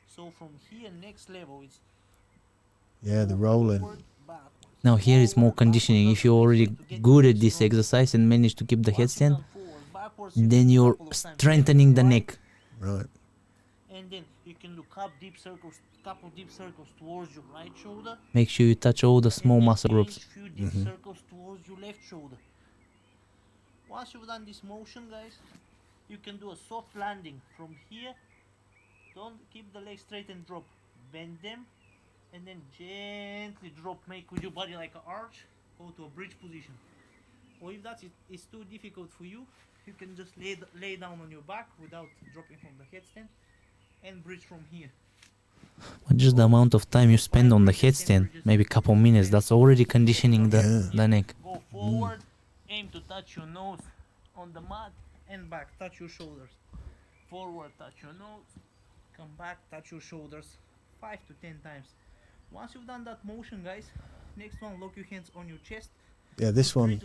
so from here next level it's the rolling. Now here is more conditioning. If you're already good at this exercise and manage to keep the headstand, then you're strengthening the neck. Right. And then you can look up couple deep circles towards your right shoulder. Make sure you touch all the small muscle groups. Few deep circles towards your left shoulder. Once you've done this motion, guys, you can do a soft landing from here. Don't keep the legs straight and drop. Bend them. And then gently drop, make with your body like an arch, go to a bridge position. Or if that is too difficult for you, you can just lay down on your back without dropping from the headstand and bridge from here. But just the amount of time you spend on the headstand, maybe a couple minutes, that's already conditioning the neck. Go forward, aim to touch your nose on the mat and back, touch your shoulders. Forward, touch your nose, come back, touch your shoulders 5 to 10 times. Once you've done that motion, guys, next one, lock your hands on your chest. Yeah, this one.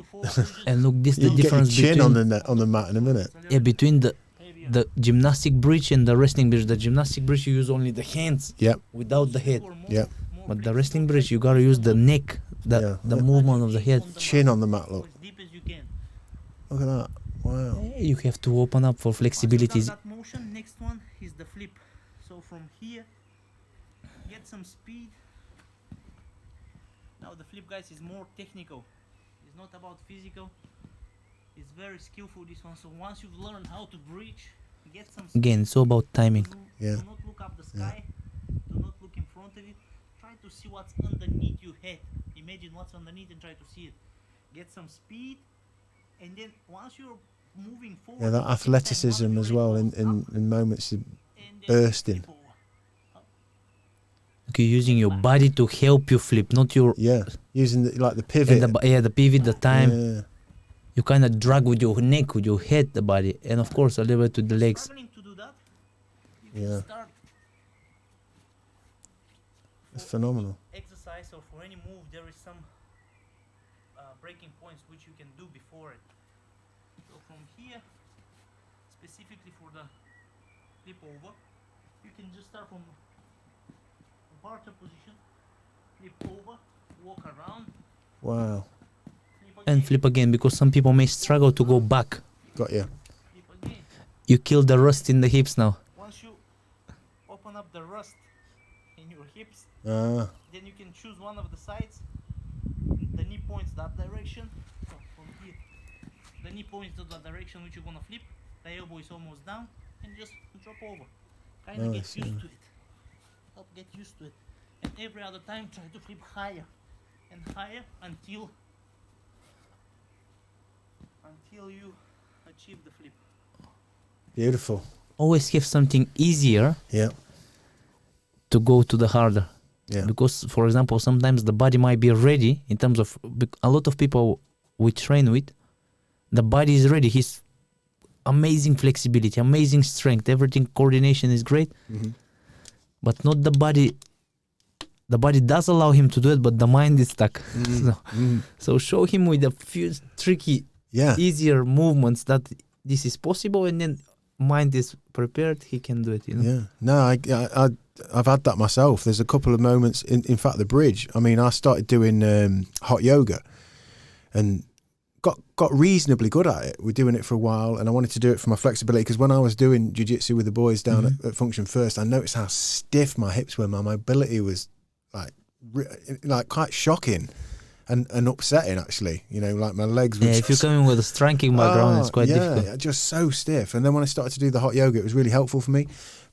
And look, this is the You get your difference chin between on the mat in a minute. between the gymnastic bridge and the wrestling bridge. The gymnastic bridge you use only the hands, without the head. But the wrestling bridge you gotta use the neck, the movement of the head. Chin on the mat, look. Look at that. Wow. You have to open up for flexibility. That motion, next one is the flip. So from here, get some speed. Now the flip, guys, is more technical. It's not about physical. It's very skillful, this one. So once you've learned how to bridge, get some speed. Again, it's all about timing. Do not look up the sky. Do not look in front of it. Try to see what's underneath your head. Imagine what's underneath and try to see it. Get some speed. And then once you're moving forward. Yeah, that athleticism as well in moments of bursting. Okay, using your body to help you flip, not your Yeah, using the pivot. and the pivot, the time. Yeah. You kind of drag with your neck, with your head, the body, and of course a little bit with the legs. Struggling to do that, you Yeah. can start It's phenomenal. exercise or for any move. There is some breaking points which you can do before it. So from here, specifically for the flip over, you can just start from barter position, flip over, walk around, Wow. flip again, And flip again, because some people may struggle to go back. Got you. flip again. You kill the rust in the hips now. Once you open up the rust in your hips, Ah. then you can choose one of the sides. The knee points that direction. So from here, the knee points to the direction which you're gonna flip. The elbow is almost down, and just drop over. Kind of Nice, get used yeah. to it. Help get used to it. And every other time, try to flip higher and higher until you achieve the flip. Beautiful. Always have something easier Yeah. to go to the harder. Yeah. Because, for example, sometimes the body might be ready in terms of a lot of people we train with, the body is ready. He's amazing flexibility, amazing strength, everything, coordination is great, Mhm. but not the body. The body does allow him to do it, but the mind is stuck. So, Mm. so show him with a few tricky, Yeah. easier movements that this is possible, and then mind is prepared, he can do it, you know. Yeah. No, I've had that myself. There's a couple of moments. In fact, the bridge. I mean, I started doing hot yoga, and got reasonably good at it. We're doing it for a while, and I wanted to do it for my flexibility, because when I was doing jiu-jitsu with the boys down at Function First, I noticed how stiff my hips were. My mobility was like quite shocking and upsetting, actually. You know, like my legs were Yeah, if you're coming with a striking background, it's quite difficult. Yeah, just so stiff. And then when I started to do the hot yoga, it was really helpful for me.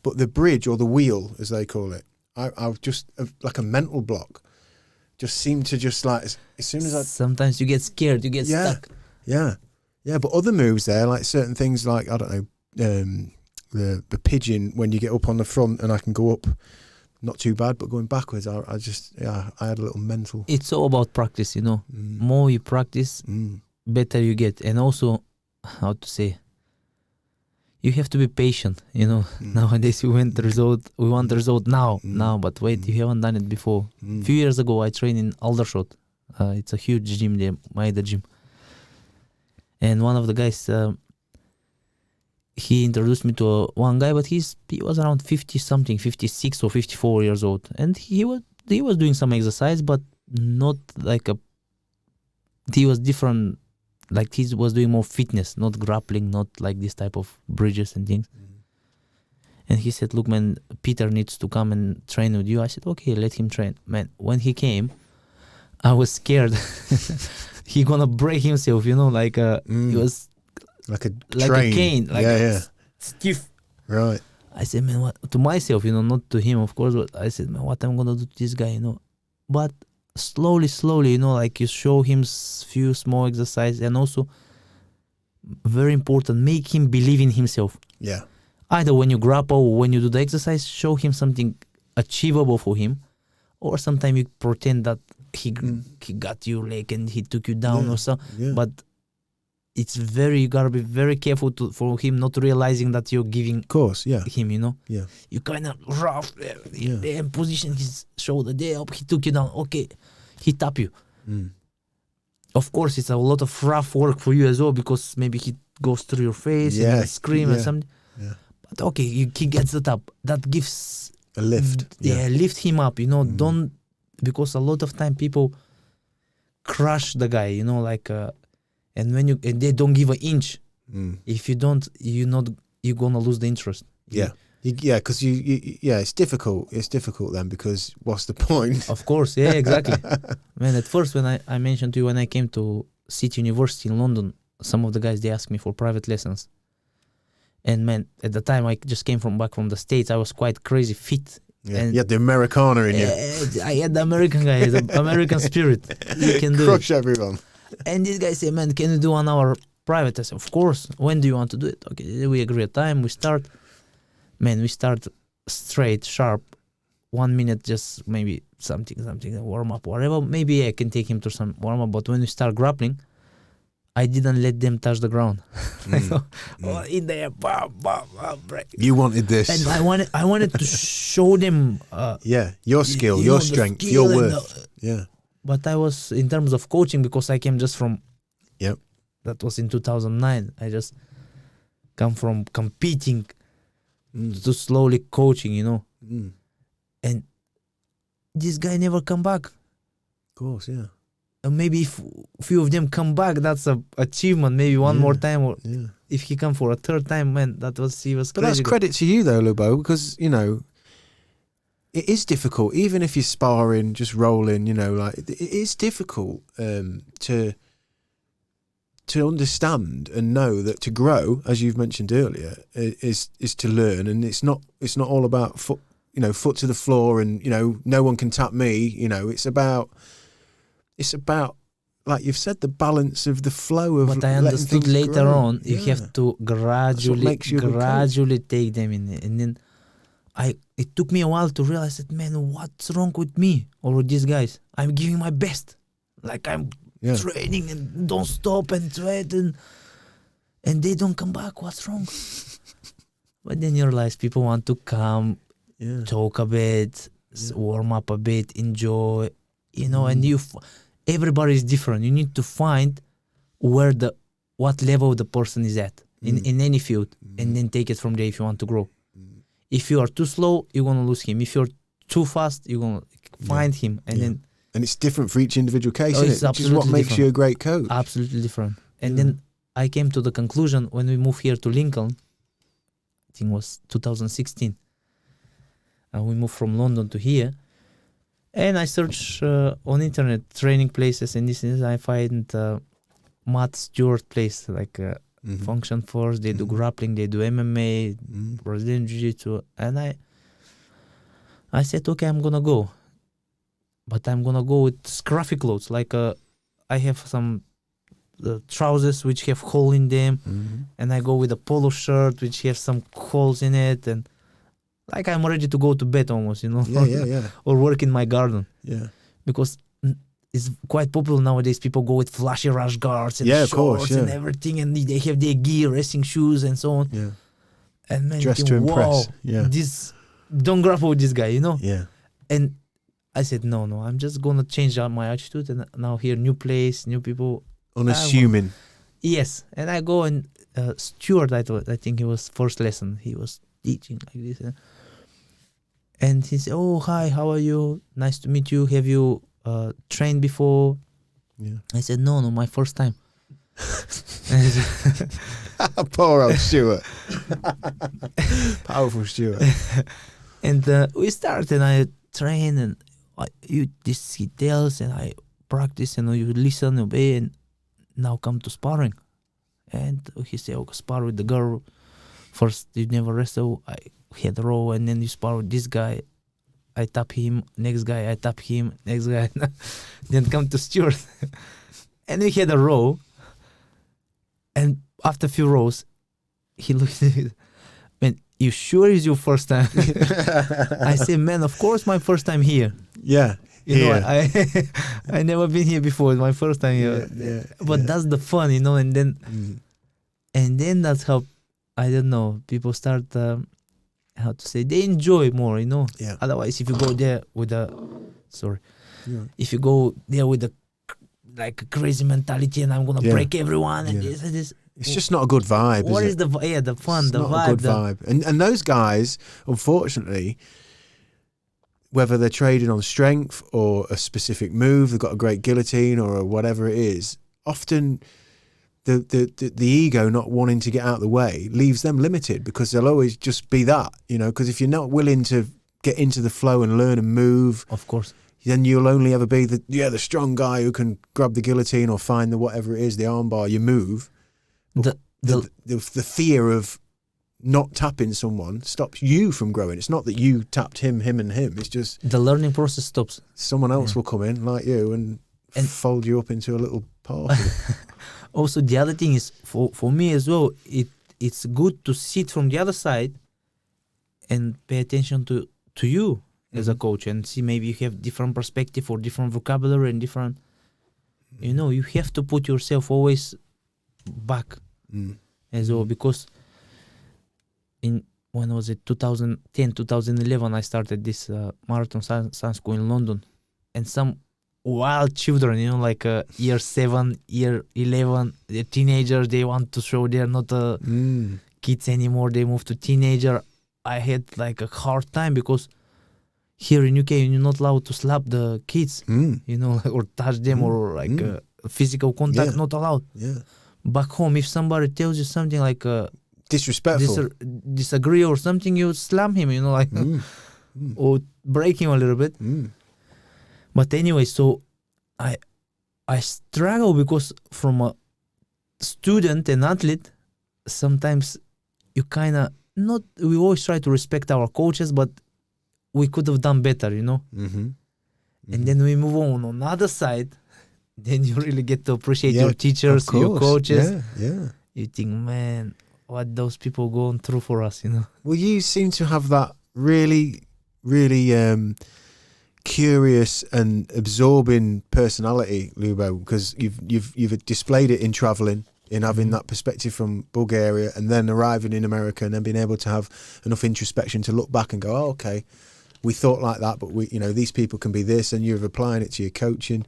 But the bridge, or the wheel, as they call it, I was just like a mental block. Just seemed to just like, as soon as I... Sometimes you get scared, you get stuck. Yeah. But other moves there, like certain things like, I don't know, the pigeon, when you get up on the front and I can go up, not too bad, but going backwards, I had a little mental... It's all about practice, you know. Mm. More you practice, Mm. better you get. And also, how to say, you have to be patient, you know. Nowadays we want the result now, but wait, you haven't done it before. A few years ago I trained in Aldershot. It's a huge gym there, Maida gym. And one of the guys, he introduced me to one guy, but he was around 50 something, 56 or 54 years old, and he was doing some exercise, but not like he was different. Like he was doing more fitness, not grappling, not like this type of bridges and things. And he said, "Look, man, Peter needs to come and train with you." I said, "Okay, let him train." Man, when he came, I was scared. He gonna break himself, you know, like he was Like a cane, like stiff. Right. I said, "Man, what?" To myself, you know, not to him, of course. But I said, "Man, what I'm gonna do to this guy, you know?" But slowly, you know, like you show him few small exercises, and also very important, make him believe in himself. Yeah. Either when you grapple or when you do the exercise, show him something achievable for him, or sometimes you pretend that he got your leg and he took you down or so. Yeah. But it's you gotta be very careful for him not realizing that you're giving Of course, yeah. him, you know. Yeah. You kind of rough, then position his shoulder there up, he took you down, okay, he tap you. Of course, it's a lot of rough work for you as well, because maybe he goes through your face and scream and something. Yeah. But okay, he gets the tap. That gives A lift. lift him up, you know. Don't, because a lot of time people crush the guy, you know, like and when they don't give an inch. If you don't, you're gonna lose the interest. Yeah. Because it's difficult. It's difficult then, because what's the point? Of course, yeah, exactly. Man, at first when I mentioned to you, when I came to City University in London, some of the guys, they asked me for private lessons. And man, at the time I just came back from the States, I was quite crazy fit. Yeah. And You had the Americana in you. I had the American guy, the American spirit. You can do Crush everyone. And this guy said, "Man, can you do 1 hour private. I said, of course. When do you want to do it? Okay, we agree a time. We start. Man, we start straight, sharp. 1 minute, just maybe something, warm up, whatever. Maybe I can take him to some warm up. But when we start grappling, I didn't let them touch the ground. Oh, in there, bam, bam, bam, break. You wanted this. And I wanted to show them. Your skill, your strength, your worth. Yeah. But I was, in terms of coaching, because I came just from. Yep. That was in 2009. I just come from competing to slowly coaching, And this guy never come back. Of course, yeah. And maybe if few of them come back, that's a achievement. Maybe one more time, or if he come for a third time, man, he was. But crazy. that's credit to you though, Lyubo, because it is difficult. Even if you're sparring, just rolling, like it is difficult to understand and know that to grow, as you've mentioned earlier, is to learn, and it's not all about foot to the floor and no one can tap me. It's about like you've said, the balance of the flow of. But I understood later grow. on, you have to gradually take them in, and then it took me a while to realize that, man, what's wrong with me or with these guys? I'm giving my best, like I'm training and don't stop and sweat and they don't come back. What's wrong? But then you realize people want to come, talk a bit, warm up a bit, enjoy, and everybody is different. You need to find what level the person is at in any field, and then take it from there if you want to grow. If you are too slow, you're gonna lose him. If you're too fast, you're gonna find him, and then. And it's different for each individual case, it's isn't it? Which is what makes you a great coach. Absolutely different. And then I came to the conclusion when we moved here to Lincoln, I think it was 2016. And we moved from London to here. And I searched on internet training places, and this is I find Matt Stewart place, like Function Force. They do grappling, they do MMA, Brazilian Jiu-Jitsu. And I said, okay, I'm going to go. But I'm gonna go with scruffy clothes. Like I have some trousers which have hole in them, and I go with a polo shirt which has some holes in it, and like I'm ready to go to bed almost, or work in my garden. Yeah. Because it's quite popular nowadays. People go with flashy rash guards and shorts and everything, and they have their gear, racing shoes, and so on. Yeah. And man, dressed to impress. This don't grapple with this guy, Yeah. And I said, no, I'm just going to change my attitude, and now here, new place, new people. Unassuming. Yes. And I go and Stuart, I think it was first lesson. He was teaching like this. And he said, oh, hi, how are you? Nice to meet you. Have you trained before? Yeah. I said, no, my first time. Poor old Stuart. Powerful Stuart. And we started, and I train, and this he tells, and I practice, and you listen, obey, and now come to sparring. And he said, spar with the girl. First, you never wrestle. I had a row, and then you spar with this guy. I tap him. Next guy, I tap him. Next guy. Then come to Stuart. And we had a row. And after a few rows, he looked at me. Man, you sure it's your first time? I said, man, of course my first time here. Yeah. I never been here before. It's my first time here. But that's the fun, and then that's how, I don't know, people start, how to say, they enjoy more, Yeah. Otherwise, if you go there with if you go there with a crazy mentality, and I'm going to break everyone, and this. It's just not a good vibe. What is the fun, it's the not vibe? A good vibe. And those guys, unfortunately, whether they're trading on strength or a specific move, they've got a great guillotine or whatever it is, often the ego not wanting to get out of the way leaves them limited, because they'll always just be that, because if you're not willing to get into the flow and learn and move, of course, then you'll only ever be the strong guy who can grab the guillotine or find the whatever it is, the armbar, you move. The fear of not tapping someone stops you from growing. It's not that you tapped him, and him. It's just the learning process stops. Someone else will come in like you, and And- fold you up into a little parcel. Also, the other thing is for me as well. It's good to sit from the other side and pay attention to you as a coach and see maybe you have different perspective or different vocabulary and different. You know, you have to put yourself always back as well, because when was it 2010 2011 I started this marathon science school in London, and some wild children, you know, like year 7 year 11, they're teenagers, they want to show they're not kids anymore, they move to teenager. I had like a hard time because here in UK you're not allowed to slap the kids, you know, or touch them or like physical contact, not allowed. Back home, if somebody tells you something like Disrespectful. disagree or something, you slam him, you know, like or break him a little bit. But anyway, so I struggle because from a student and athlete, sometimes you kind of not. We always try to respect our coaches, but we could have done better, you know. And then we move on the other side. Then you really get to appreciate your teachers, your coaches. You think, man, what those people going through for us, you know. Well, you seem to have that really, really curious and absorbing personality, Lyubo, because you've displayed it in traveling, in having that perspective from Bulgaria, and then arriving in America, and then being able to have enough introspection to look back and go, oh, okay, we thought like that, but we, you know, these people can be this, and you're applying it to your coaching.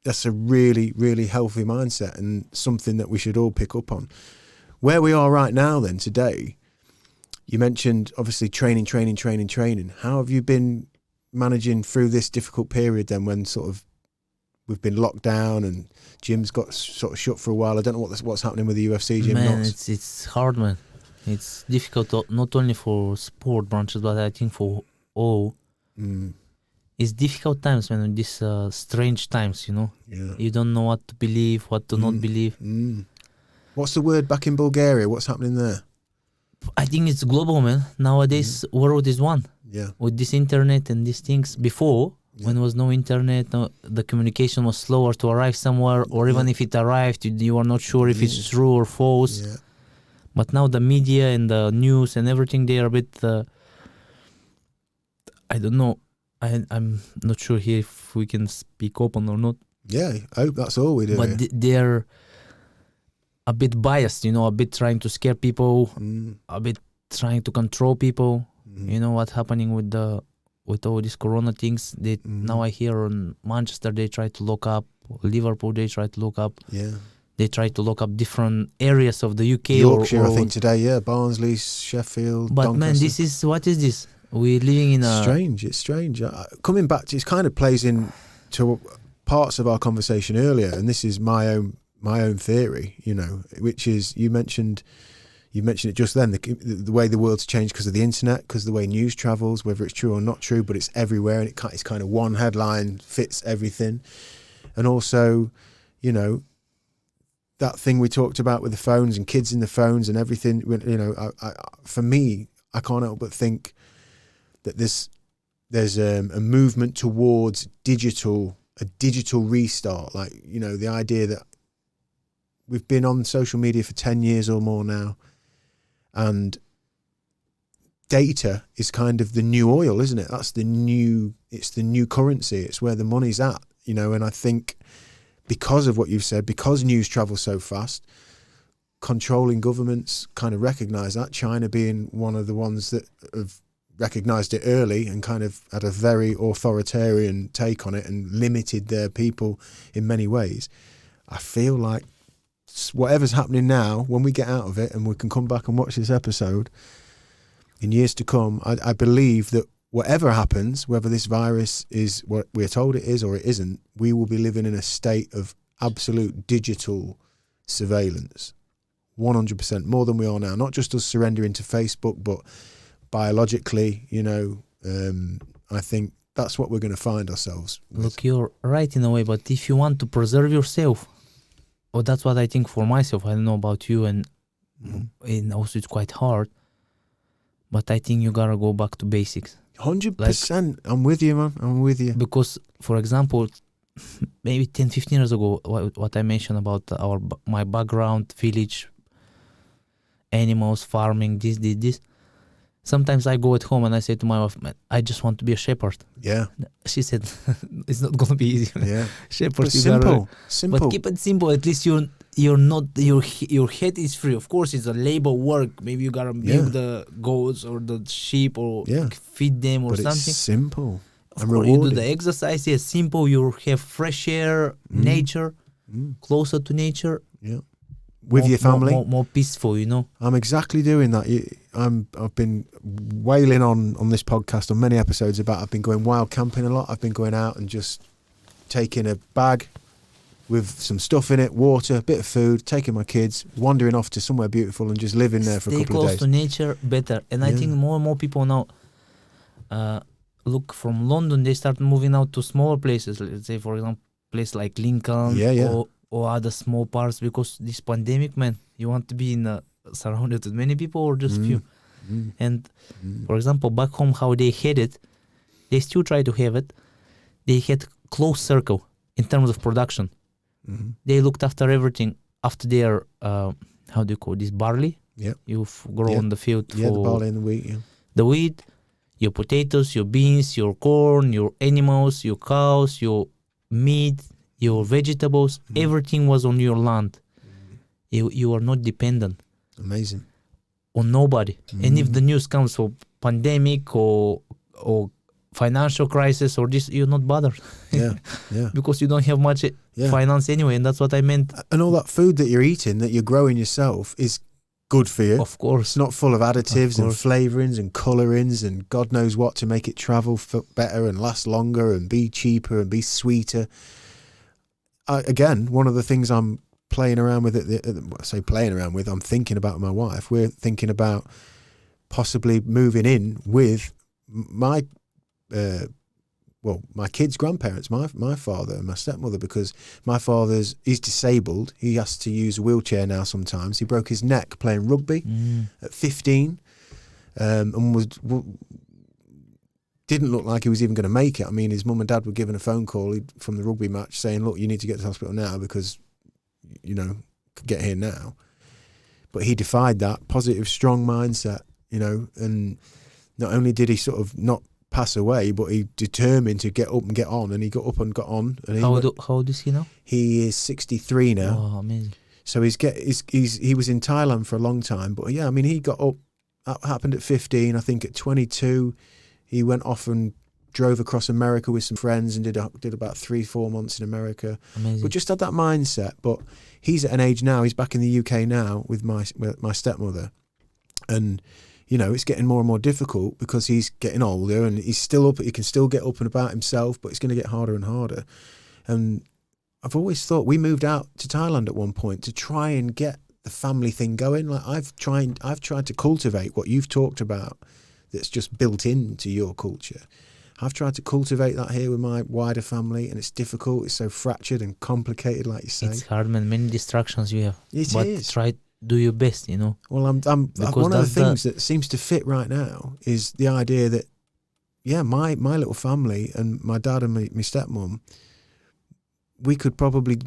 That's a really, really healthy mindset and something that we should all pick up on. Where we are right now then today, you mentioned obviously training. How have you been managing through this difficult period then, when sort of we've been locked down and gyms got sort of shut for a while? I don't know what's happening with the UFC gym. Man, it's hard, man. It's difficult not only for sport branches, but I think for all. It's difficult times, man. These strange times, you know. You don't know what to believe, what to not believe. What's the word back in Bulgaria? What's happening there? I think it's global, man. Nowadays, world is one. With this internet and these things. Before, when there was no internet, the communication was slower to arrive somewhere, or even if it arrived, you are not sure if it's true or false. But now the media and the news and everything, they are a bit, I don't know. I'm not sure here if we can speak open or not. I hope that's all we do. But they're a bit biased, you know, a bit trying to scare people, a bit trying to control people. You know what's happening with all these corona things. Now I hear on Manchester they try to lock up, Liverpool they try to lock up. They try to lock up different areas of the UK. Yorkshire, I think today, Barnsley, Sheffield, But Doncaster. man, what is this? We're living in a... It's strange. Coming back to, it kind of plays in to parts of our conversation earlier, and this is my own theory, you know, which is you mentioned it just then, the way the world's changed because of the internet, because the way news travels, whether it's true or not true, but it's everywhere, and it's kind of one headline fits everything. And also, you know, that thing we talked about with the phones and kids in the phones and everything, you know, for me, I can't help but think that there's a movement towards a digital restart. Like, you know, the idea that we've been on social media for 10 years or more now, and data is kind of the new oil, isn't it? It's the new currency. It's where the money's at, you know. And I think because of what you've said, because news travels so fast, controlling governments kind of recognise that, China being one of the ones that have recognised it early and kind of had a very authoritarian take on it and limited their people in many ways. I feel like whatever's happening now, when we get out of it and we can come back and watch this episode in years to come, I believe that whatever happens, whether this virus is what we're told it is or it isn't, we will be living in a state of absolute digital surveillance, 100% more than we are now. Not just us surrendering to Facebook, but biologically, you know. I think that's what we're going to find ourselves with. Look, you're right in a way, but if you want to preserve yourself, that's what I think for myself. I don't know about you, and also it's quite hard, but I think you gotta go back to basics. 100%. I'm with you, man. I'm with you. Because, for example, maybe 10-15 years ago, what I mentioned about my background, village, animals, farming, this. Sometimes I go at home and I say to my wife, "Man, I just want to be a shepherd." Yeah. She said, "It's not gonna be easy." Yeah. Shepherd, But simple. Simple. but keep it simple. At least you're not your head is free. Of course, it's a labor work. Maybe you gotta milk the goats or the sheep or feed them or but something. It's simple. Of and course, you do rewarding. the exercise. Yes, simple. You have fresh air, nature, closer to nature. Yeah. With more, your family. more peaceful. You know. I'm exactly doing that. I've been wailing on this podcast on many episodes about I've been going wild camping a lot. I've been going out and just taking a bag with some stuff in it, water, a bit of food, taking my kids, wandering off to somewhere beautiful and just living there for a couple of days. Stay close to nature, better. And I think more and more people now look from London, they start moving out to smaller places. Let's say, for example, place like Lincoln or other small parts, because this pandemic, man, you want to be surrounded with many people or just few. And for example, back home, how they had it, they still try to have it. They had close circle in terms of production. They looked after everything after their how do you call this, barley? Yeah. You grow on the field. Yeah, the barley and the wheat. Yeah. The wheat, your potatoes, your beans, your corn, your animals, your cows, your meat, your vegetables, everything was on your land. You are not dependent. Amazing. On nobody. And if the news comes for pandemic or financial crisis or this, you're not bothered. Yeah, yeah. Because you don't have much finance anyway, and that's what I meant. And all that food that you're eating, that you're growing yourself, is good for you. Of course. It's not full of additives and flavourings and colourings and God knows what to make it travel better and last longer and be cheaper and be sweeter. Again, one of the things I'm playing around with, I'm thinking about my wife. We're thinking about possibly moving in with my kids' grandparents, my father and my stepmother, because my he's disabled. He has to use a wheelchair now sometimes. He broke his neck playing rugby at 15 and didn't look like he was even going to make it. I mean, his mum and dad were given a phone call from the rugby match saying, look, you need to get to the hospital now because, could get here now. But he defied that positive, strong mindset, and not only did he sort of not pass away, but he determined to get up and get on, and he got up and got on. And how old is he now? He is 63 now. Oh, amazing. So he was in Thailand for a long time, but yeah, I mean, he got up. That happened at 15. I think at 22, he went off and drove across America with some friends and did about 3-4 months in America. Amazing. But just had that mindset. But he's at an age now. He's back in the UK now with my stepmother, and it's getting more and more difficult because he's getting older and he's still up. He can still get up and about himself, but it's going to get harder and harder. And I've always thought, we moved out to Thailand at one point to try and get the family thing going. Like I've tried to cultivate what you've talked about that's just built into your culture. I've tried to cultivate that here with my wider family, and it's difficult. It's so fractured and complicated, like you say. It's hard, man. Many distractions you have. It but is. Try do your best, Well, one of the things that seems to fit right now is the idea that, my little family and my dad and my stepmom, we could probably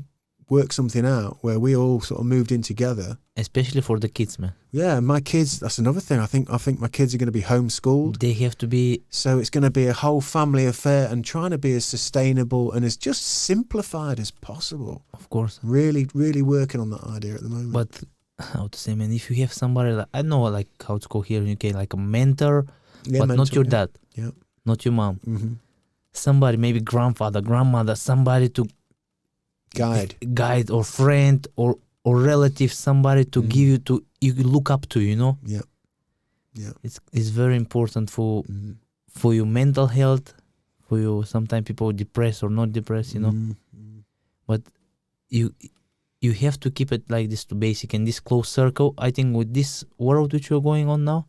work something out where we all sort of moved in together. Especially for the kids, man. Yeah, my kids, that's another thing. I think my kids are going to be homeschooled. They have to be... So it's going to be a whole family affair and trying to be as sustainable and as just simplified as possible. Of course. Really, really working on that idea at the moment. But how to say, man, if you have somebody, like, I know like how it's called here in UK, like a mentor, but not your dad. Yeah. Not your mom. Mm-hmm. Somebody, maybe grandfather, grandmother, somebody to... Guide or friend or relative, somebody to give you look up to, Yeah. It's very important for your mental health, for you. Sometimes people depressed or not depressed, but you have to keep it like this, to basic, and this close circle. I think with this world which we're going on now,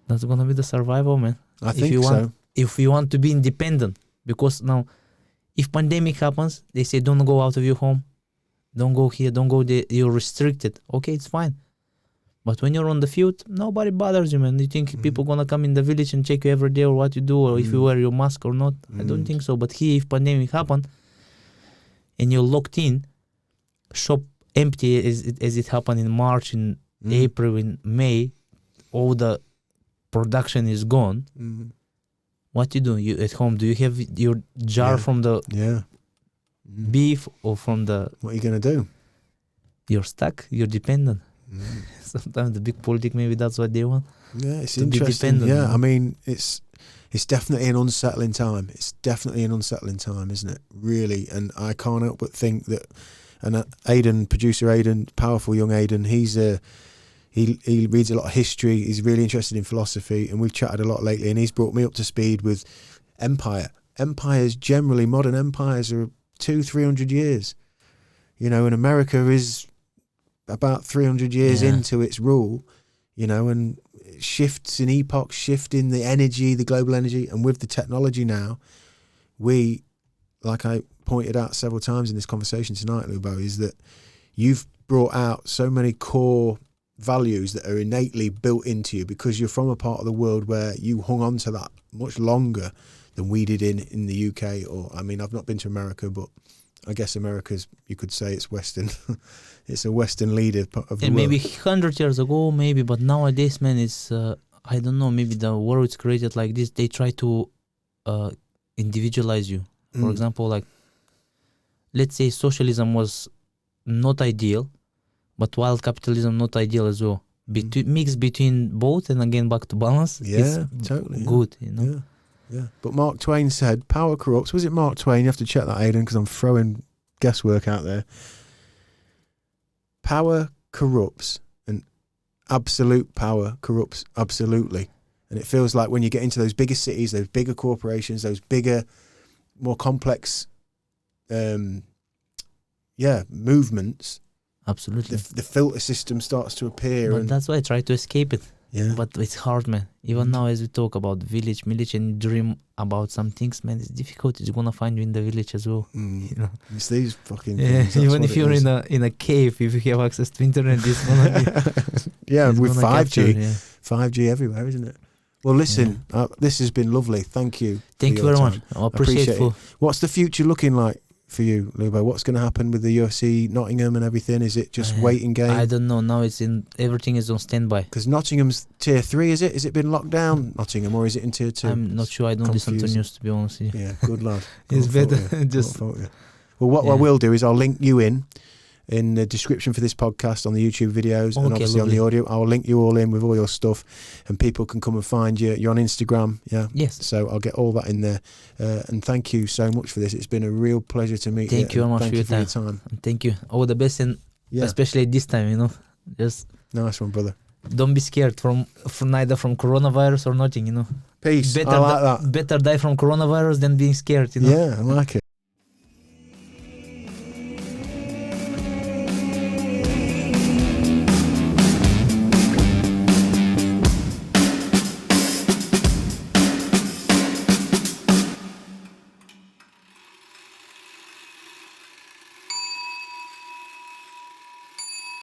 that's gonna be the survival, man. I think so. If you want to be independent, because now, if pandemic happens, they say don't go out of your home, don't go here, don't go there, you're restricted. Okay, it's fine. But when you're on the field, nobody bothers you, man. You think people gonna come in the village and check you every day or what you do or if you wear your mask or not? I don't think so. But here, if pandemic happen, and you're locked in, shop empty as it happened in March, in April, in May, all the production is gone. What you do? You at home? Do you have your jar from the beef or from the? What are you gonna do? You're stuck. You're dependent. Sometimes the big politics, maybe that's what they want. Yeah, it's to be interesting. dependent, Yeah, you know? I mean, it's definitely an unsettling time. It's definitely an unsettling time, isn't it? Really, and I can't help but think that. And Aidan, producer Aidan, powerful young Aidan, he reads a lot of history. He's really interested in philosophy, and we've chatted a lot lately. And he's brought me up to speed with empire. Empires generally, modern empires are 200-300 years. You know, and America is about 300 years into its rule. You know, and shifts in epochs, shift in the energy, the global energy, and with the technology now, we, like I pointed out several times in this conversation tonight, Lyubo, is that you've brought out so many core values that are innately built into you because you're from a part of the world where you hung on to that much longer than we did in the UK. Or, I mean, I've not been to America, but I guess America's, you could say it's Western. It's a Western leader of the world. Maybe 100 years ago, maybe, but nowadays, man, it's, I don't know, maybe the world is created like this. They try to individualize you. For example, like, let's say socialism was not ideal, but while capitalism not ideal as well. Mix between both and again back to balance. Yeah, totally. Good, you know. Yeah. But Mark Twain said, power corrupts. Was it Mark Twain? You have to check that, Aidan, because I'm throwing guesswork out there. Power corrupts, and absolute power corrupts absolutely. And it feels like when you get into those bigger cities, those bigger corporations, those bigger, more complex movements, Absolutely. the filter system starts to appear. But and that's why I try to escape it. Yeah. But it's hard, man. Even now, as we talk about village, and dream about some things, man, it's difficult. It's gonna find you in the village as well. You know? It's these fucking Yeah, things. That's even what if it you're is. in a cave, if you have access to internet, it's gonna be Yeah, it's with gonna 5G, capture, 5G everywhere, isn't it? Well, listen, this has been lovely. Thank you. Thank you for your very time. much. I appreciate it. What's the future looking like for you, Lyubo? What's going to happen with the UFC, Nottingham, and everything? Is it just waiting game? I don't know. Now everything is on standby. Because Nottingham's tier 3, is it? Has it been locked down, Nottingham, or is it in tier 2? I'm not sure. I don't listen to news, to be honest with you. Yeah, good lad. It's Can't fault better you. just. Can't fault you. Well, what I will do is I'll link you in the description for this podcast on the YouTube videos, and obviously on the audio. I'll link you all in with all your stuff, and people can come and find you. You're on Instagram, yeah? Yes. So I'll get all that in there. And thank you so much for this. It's been a real pleasure to meet you. Thank you very much thank for you your for your time. Thank you. All the best, and especially at this time, you know. Just nice one, brother. don't be scared from neither from coronavirus or nothing, you know. Peace. I like that. Better die from coronavirus than being scared, you know. Yeah, I like it.